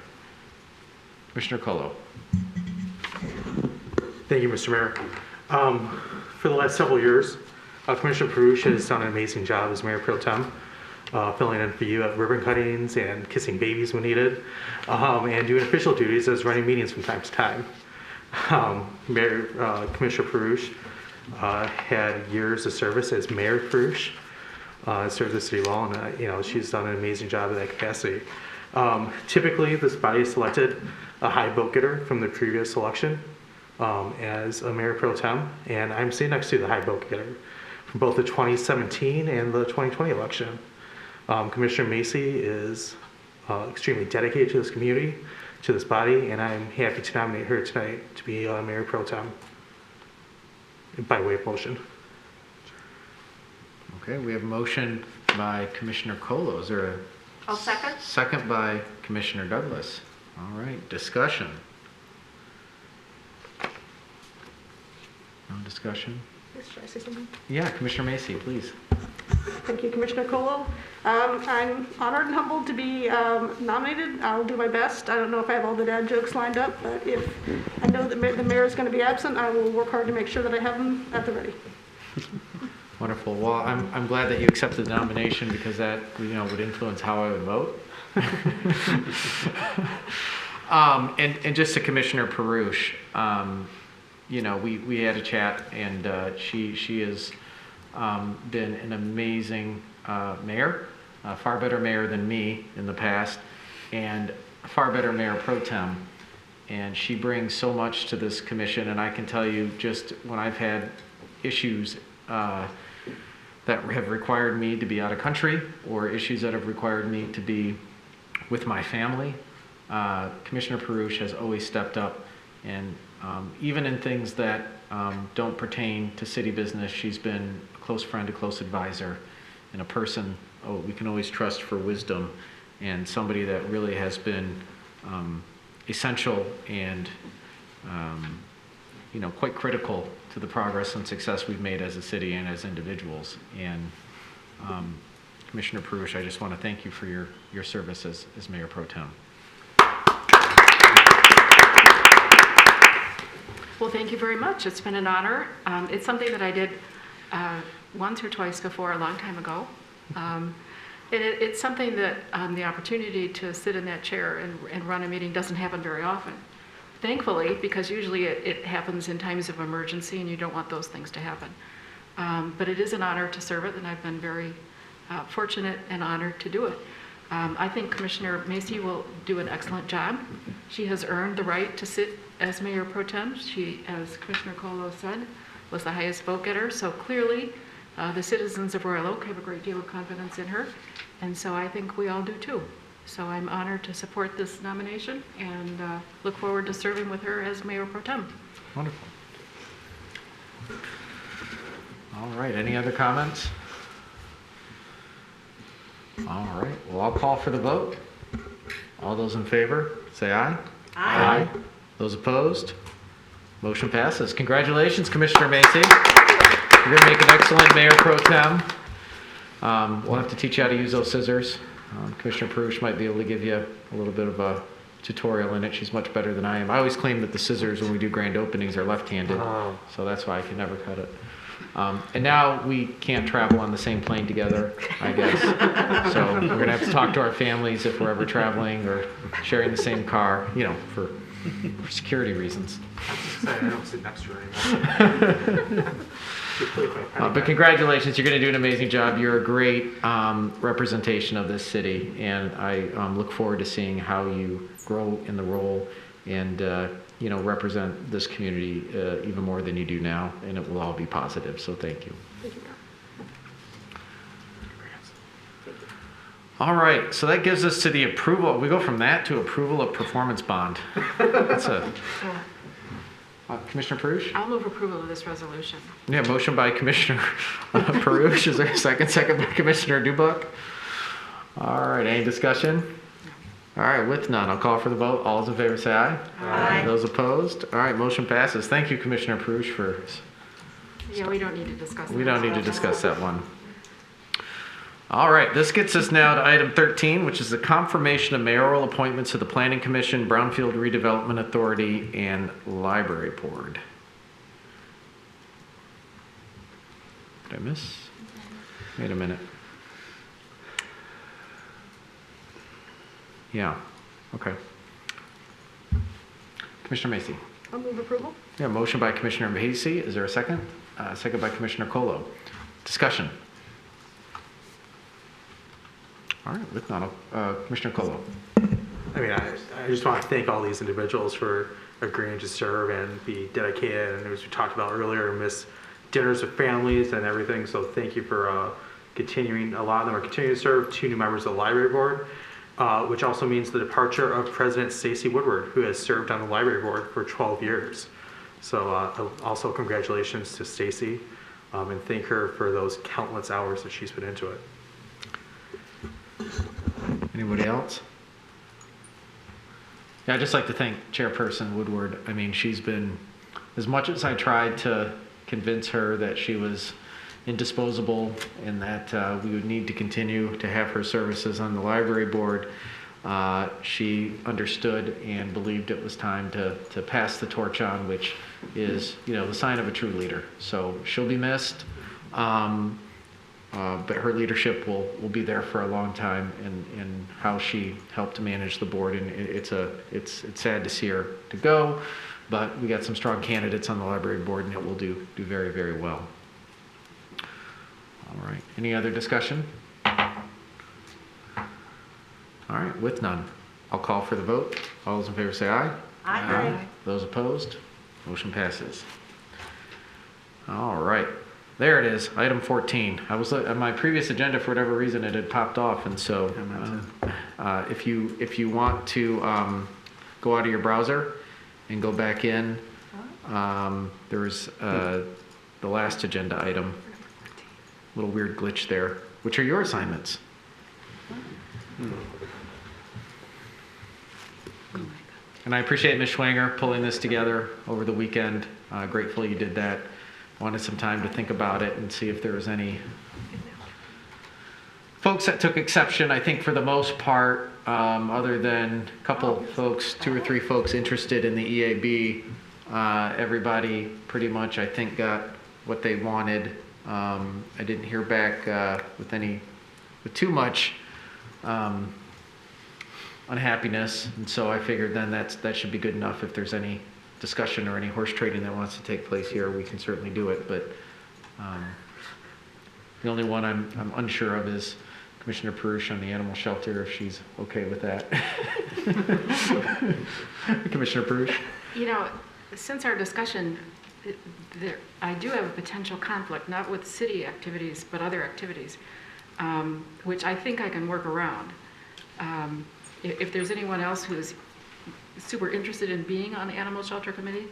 Commissioner Colo. Thank you, Mr. Mayor. For the last several years, Commissioner Perush has done an amazing job as Mayor Pro Tem, filling in for you at ribbon cuttings and kissing babies when needed, and doing official duties as running meetings from time to time. Commissioner Perush had years of service as Mayor Perush, served the city well, and she's done an amazing job in that capacity. Typically, this body selected a high vote getter from the previous election as a Mayor Pro Tem, and I'm sitting next to the high vote getter from both the 2017 and the 2020 election. Commissioner Macy is extremely dedicated to this community, to this body, and I'm happy to nominate her tonight to be Mayor Pro Tem by way of motion. Okay, we have a motion by Commissioner Colo. Is there a I'll second. second by Commissioner Douglas? All right, discussion. No discussion? Should I say something? Yeah, Commissioner Macy, please. Thank you, Commissioner Colo. I'm honored and humbled to be nominated. I'll do my best. I don't know if I have all the dad jokes lined up, but if I know that the mayor is going to be absent, I will work hard to make sure that I have them at the ready. Wonderful. Well, I'm glad that you accepted the nomination because that would influence how I would vote. And just to Commissioner Perush, we had a chat, and she has been an amazing mayor, far better mayor than me in the past, and a far better Mayor Pro Tem. And she brings so much to this commission, and I can tell you just when I've had issues that have required me to be out of country or issues that have required me to be with my family, Commissioner Perush has always stepped up, and even in things that don't pertain to city business, she's been a close friend, a close advisor, and a person we can always trust for wisdom, and somebody that really has been essential and quite critical to the progress and success we've made as a city and as individuals. And Commissioner Perush, I just want to thank you for your service as Mayor Pro Tem. Well, thank you very much. It's been an honor. It's something that I did once or twice before a long time ago. It's something that the opportunity to sit in that chair and run a meeting doesn't happen very often. Thankfully, because usually it happens in times of emergency and you don't want those things to happen. But it is an honor to serve it, and I've been very fortunate and honored to do it. I think Commissioner Macy will do an excellent job. She has earned the right to sit as Mayor Pro Tem. She, as Commissioner Colo said, was the highest vote getter, so clearly the citizens of Royal Oak have a great deal of confidence in her, and so I think we all do too. So I'm honored to support this nomination and look forward to serving with her as Mayor Pro Tem. Wonderful. All right, any other comments? All right, well, I'll call for the vote. All those in favor, say aye. Aye. Those opposed? Motion passes. Congratulations, Commissioner Macy. You're going to make an excellent Mayor Pro Tem. We'll have to teach you how to use those scissors. Commissioner Perush might be able to give you a little bit of a tutorial in it. She's much better than I am. I always claim that the scissors when we do grand openings are left-handed, so that's why I can never cut it. And now we can't travel on the same plane together, I guess. So we're going to have to talk to our families if we're ever traveling or sharing the same car, for security reasons. I don't sit next to her anymore. But congratulations, you're going to do an amazing job. You're a great representation of this city, and I look forward to seeing how you grow in the role and represent this community even more than you do now, and it will all be positive, so thank you. All right, so that gives us to the approval. We go from that to approval of performance bond. Commissioner Perush? I'll move approval of this resolution. Yeah, motion by Commissioner Perush. Is there a second? Second by Commissioner Dubak. All right, any discussion? All right, with none, I'll call for the vote. All those in favor say aye. Aye. Those opposed? All right, motion passes. Thank you, Commissioner Perush, for... Yeah, we don't need to discuss that. We don't need to discuss that one. All right, this gets us now to item 13, which is the confirmation of mayoral appointments to the Planning Commission, Brownfield Redevelopment Authority, and Library Board. Did I miss? Wait a minute. Yeah, okay. Commissioner Macy. I'll move approval. Yeah, motion by Commissioner Macy. Is there a second? Second by Commissioner Colo. Discussion. All right, with none, Commissioner Colo. I mean, I just want to thank all these individuals for agreeing to serve and be dedicated. And as we talked about earlier, miss dinners with families and everything. So thank you for continuing. A lot of them are continuing to serve. 2 new members of the Library Board, which also means the departure of President Stacy Woodward, who has served on the Library Board for 12 years. So also congratulations to Stacy, and thank her for those countless hours that she's put into it. Anybody else? Yeah, I'd just like to thank Chairperson Woodward. I mean, she's been, as much as I tried to convince her that she was indisposable and that we would need to continue to have her services on the library board, she understood and believed it was time to pass the torch on, which is, you know, the sign of a true leader. So she'll be missed. But her leadership will be there for a long time, and how she helped to manage the board. And it's sad to see her to go, but we got some strong candidates on the library board, and it will do very, very well. All right. Any other discussion? All right. With none, I'll call for the vote. All those in favor say aye. Aye. Those opposed? Motion passes. All right. There it is, item 14. I was on my previous agenda, for whatever reason, it had popped off, and so if you want to go out of your browser and go back in, there's the last agenda item. Little weird glitch there, which are your assignments. And I appreciate Ms. Schwanger pulling this together over the weekend. Grateful you did that. Wanted some time to think about it and see if there was any folks that took exception. I think for the most part, other than a couple folks, 2 or 3 folks interested in the EAB, everybody pretty much, I think, got what they wanted. I didn't hear back with too much unhappiness, and so I figured then that should be good enough. If there's any discussion or any horse trading that wants to take place here, we can certainly do it. But the only one I'm unsure of is Commissioner Perush on the animal shelter, if she's okay with that. Commissioner Perush? You know, since our discussion, I do have a potential conflict, not with city activities, but other activities, which I think I can work around. If there's anyone else who's super interested in being on the Animal Shelter Committee,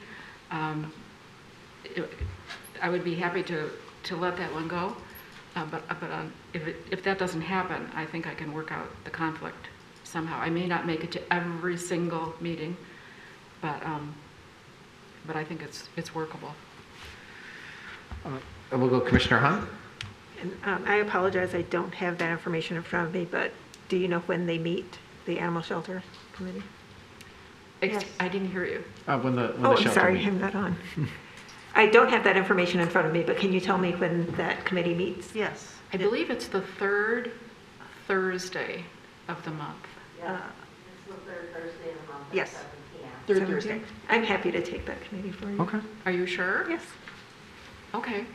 I would be happy to let that one go. But if that doesn't happen, I think I can work out the conflict somehow. I may not make it to every single meeting, but I think it's workable. We'll go Commissioner Hunt. And I apologize, I don't have that information in front of me, but do you know when they meet, the Animal Shelter Committee? Yes. I didn't hear you. When the I'm shelter sorry, meet. I'm not on. I don't have that information in front of me, but can you tell me when that committee meets? Yes. I believe it's the 3rd Thursday of the month. Yeah, it's the 3rd Thursday of the month. Yes. 7 p.m. 3rd Thursday. I'm happy to take that committee for you. Okay. Are you sure? Yes. Okay.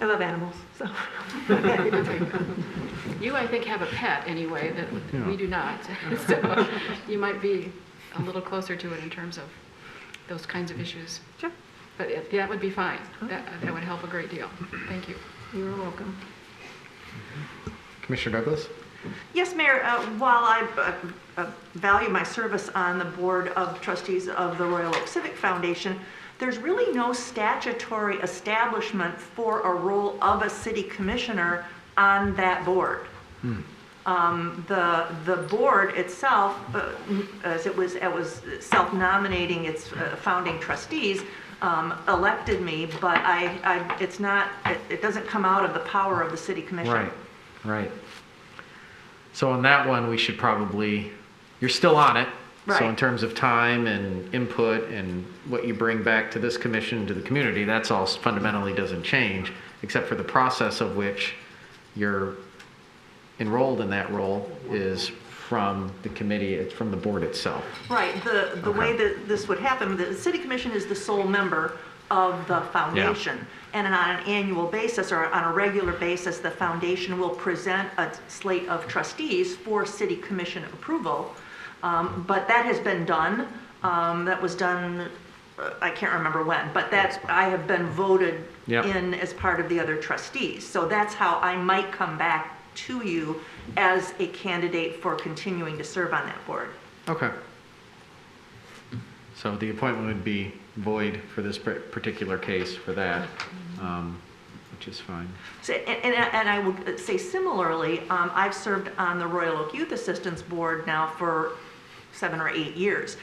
I love animals, so. You, I think, have a pet anyway that we do not. So you might be a little closer to it in terms of those kinds of issues. Sure. But that would be fine. That would help a great deal. Thank you. You're welcome. Commissioner Douglas? Yes, Mayor, while I value my service on the Board of Trustees of the Royal Oak Civic Foundation, there's really no statutory establishment for a role of a city commissioner on that board. The board itself, as it was self-nominating its founding trustees, elected me, but it doesn't come out of the power of the city commission. Right. So on that one, we should probably, you're still on it. Right. So in terms of time and input and what you bring back to this commission, to the community, that's all fundamentally doesn't change, except for the process of which you're enrolled in that role is from the committee, it's from the board itself. Right. The way that this would happen, the city commission is the sole member of the foundation. Yeah. And on an annual basis or on a regular basis, the foundation will present a slate of trustees for city commission approval. But that has been done. That was done, I can't remember when, but I have been voted in as part of the other trustees. So that's how I might come back to you as a candidate for continuing to serve on that board. Okay. So the appointment would be void for this particular case for that, which is fine. So, and I would say similarly, I've served on the Royal Oak Youth Assistance Board now for 7 or 8 years.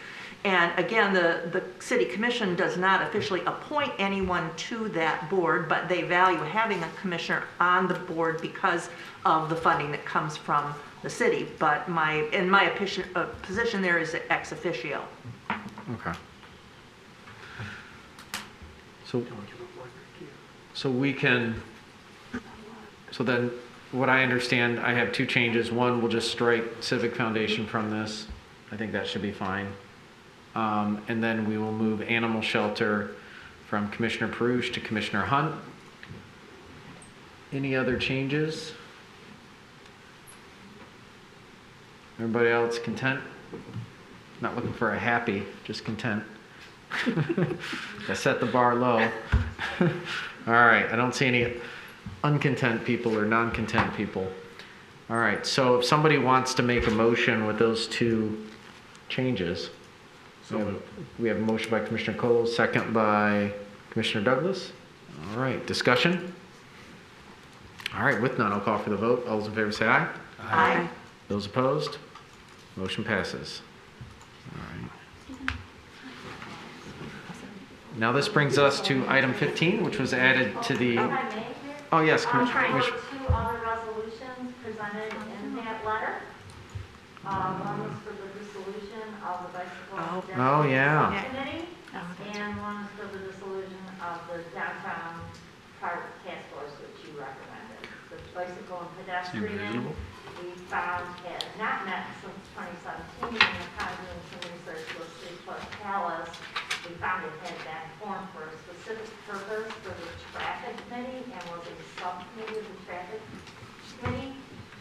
And again, the city commission does not officially appoint anyone to that board, but they value having a commissioner on the board because of the funding that comes from the city. But in my position there is ex officio. Okay. So then what I understand, I have 2 changes. One, we'll just strike Civic Foundation from this. I think that should be fine. And then we will move Animal Shelter from Commissioner Perush to Commissioner Hunt. Any other changes? Everybody else content? Not looking for a happy, just content. I set the bar low. All right, I don't see any uncontent people or non-content people. All right, so if somebody wants to make a motion with those 2 changes, we have a motion by Commissioner Cole, second by Commissioner Douglas. All right, discussion? All right, with none, I'll call for the vote. All those in favor say aye. Aye. Those opposed? Motion passes. All right. Now this brings us to item 15, which was added to the... Oh, yes, Commissioner. There were 2 other resolutions presented in that letter. One was for the dissolution of the Bicycle Committee, and one is for the dissolution of the Downtown Park Task Force, which you recommended. The bicycle and pedestrian, we found had not met since 2017, and upon doing some research with City Clerk Palace, we found it had been formed for a specific purpose for the traffic committee and was a subcommittee of the traffic committee.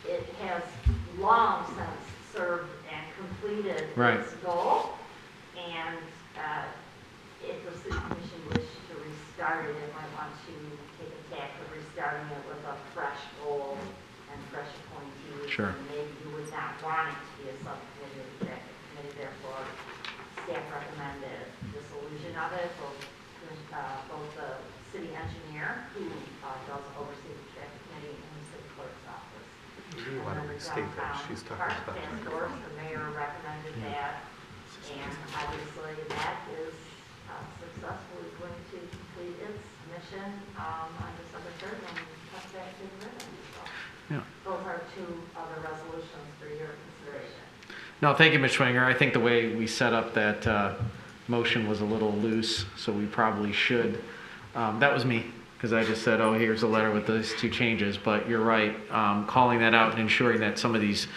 It has long since served and completed its goal, and if the city commission wished to restart it, it might want to take a tack of restarting it with a fresh goal and fresh appointees. Sure. And maybe you would not want it to be a subcommittee of the traffic committee, therefore staff recommended dissolution of it. Both the city engineer, who does oversee the traffic committee, and the city clerk's office. You want to restate that she's talking about Task Force, the mayor recommended that, and obviously that is successfully going to complete its mission on December 3rd when we cut that big ribbon. So those are 2 other resolutions for your consideration. No, thank you, Ms. Schwinger. I think the way we set up that motion was a little loose, so we probably should. That was me, because I just said, oh, here's a letter with those 2 changes. But you're right, calling that out and ensuring that some of these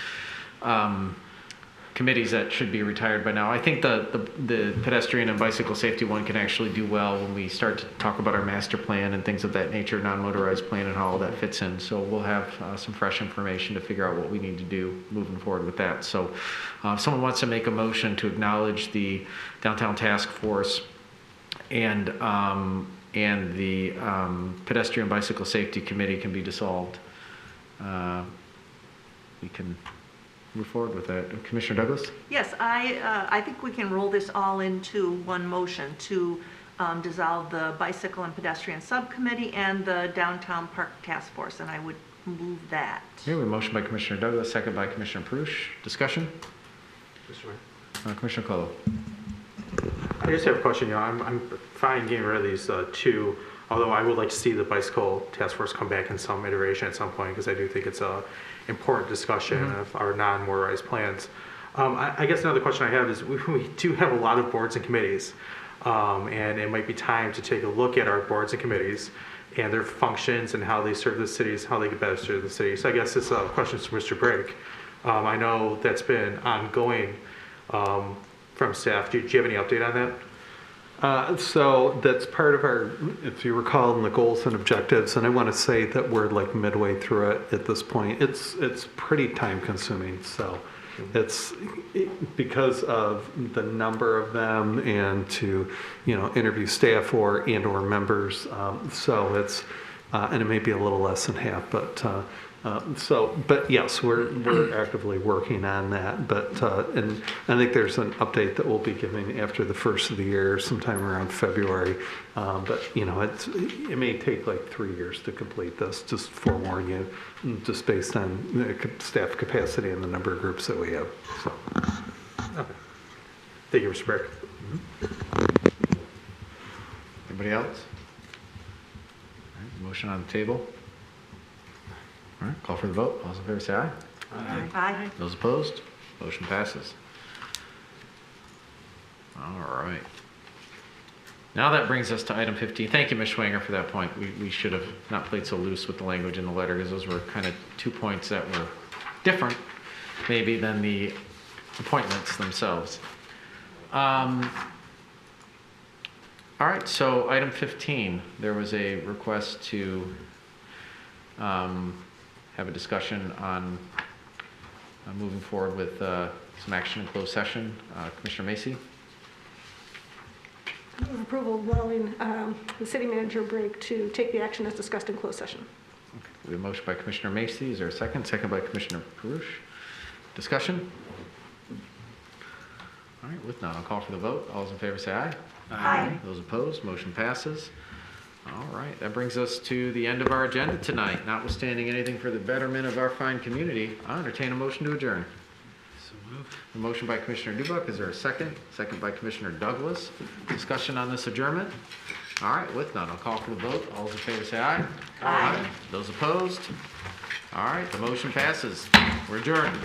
committees that should be retired by now. I think the pedestrian and bicycle safety one can actually do well when we start to talk about our master plan and things of that nature, non-motorized plan and how all that fits in. So we'll have some fresh information to figure out what we need to do moving forward with that. So if someone wants to make a motion to acknowledge the Downtown Task Force and the Pedestrian Bicycle Safety Committee can be dissolved, we can move forward with that. Commissioner Douglas? Yes, I think we can roll this all into one motion to dissolve the Bicycle and Pedestrian Subcommittee and the Downtown Park Task Force, and I would move that. Okay, we have a motion by Commissioner Douglas, second by Commissioner Perush. Discussion? Mr. Mayor. Commissioner Colo. I just have a question. You know, I'm fine getting rid of these two, although I would like to see the bicycle task force come back in some iteration at some point, because I do think it's a important discussion of our non-motorized plans. I guess another question I have is we do have a lot of boards and committees, and it might be time to take a look at our boards and committees and their functions and how they serve the cities, how they can better serve the city. So I guess this question is for Mr. Brake. I know that's been ongoing from staff. Do you have any update on that? So that's part of our, if you recall, in the goals and objectives, and I want to say that we're like midway through it at this point. It's pretty time consuming, so it's because of the number of them and to, you know, interview staff or members. So it's, and it may be a little less than half, but but yes, we're actively working on that. But and I think there's an update that we'll be giving after the first of the year, sometime around February. But you know, it may take like 3 years to complete this. Just forewarn you, just based on the staff capacity and the number of groups that we have. So. Okay. Thank you, Mr. Brick. Anybody else? All right, motion on the table. All right, call for the vote. All those in favor say aye. Aye. Aye. Those opposed? Motion passes. All right. Now that brings us to item 15. Thank you, Ms. Schwanger, for that point. We should have not played so loose with the language in the letter, because those were kind of 2 points that were different, maybe, than the appointments themselves. All right, so item 15, there was a request to have a discussion on moving forward with some action in closed session. Commissioner Macy? Approval allowing the city manager break to take the action as discussed in closed session. Okay. We have a motion by Commissioner Macy. Is there a second? Second by Commissioner Perush. Discussion? All right, with none, I'll call for the vote. All those in favor say aye. Aye. Those opposed, motion passes. All right, that brings us to the end of our agenda tonight. Notwithstanding anything for the betterment of our fine community, I'll entertain a motion to adjourn. So moved. A motion by Commissioner Dubuck. Is there a second? Second by Commissioner Douglas. Discussion on this adjournment? All right, with none, I'll call for the vote. All those in favor say aye. Aye. Those opposed? All right, the motion passes. We're adjourned.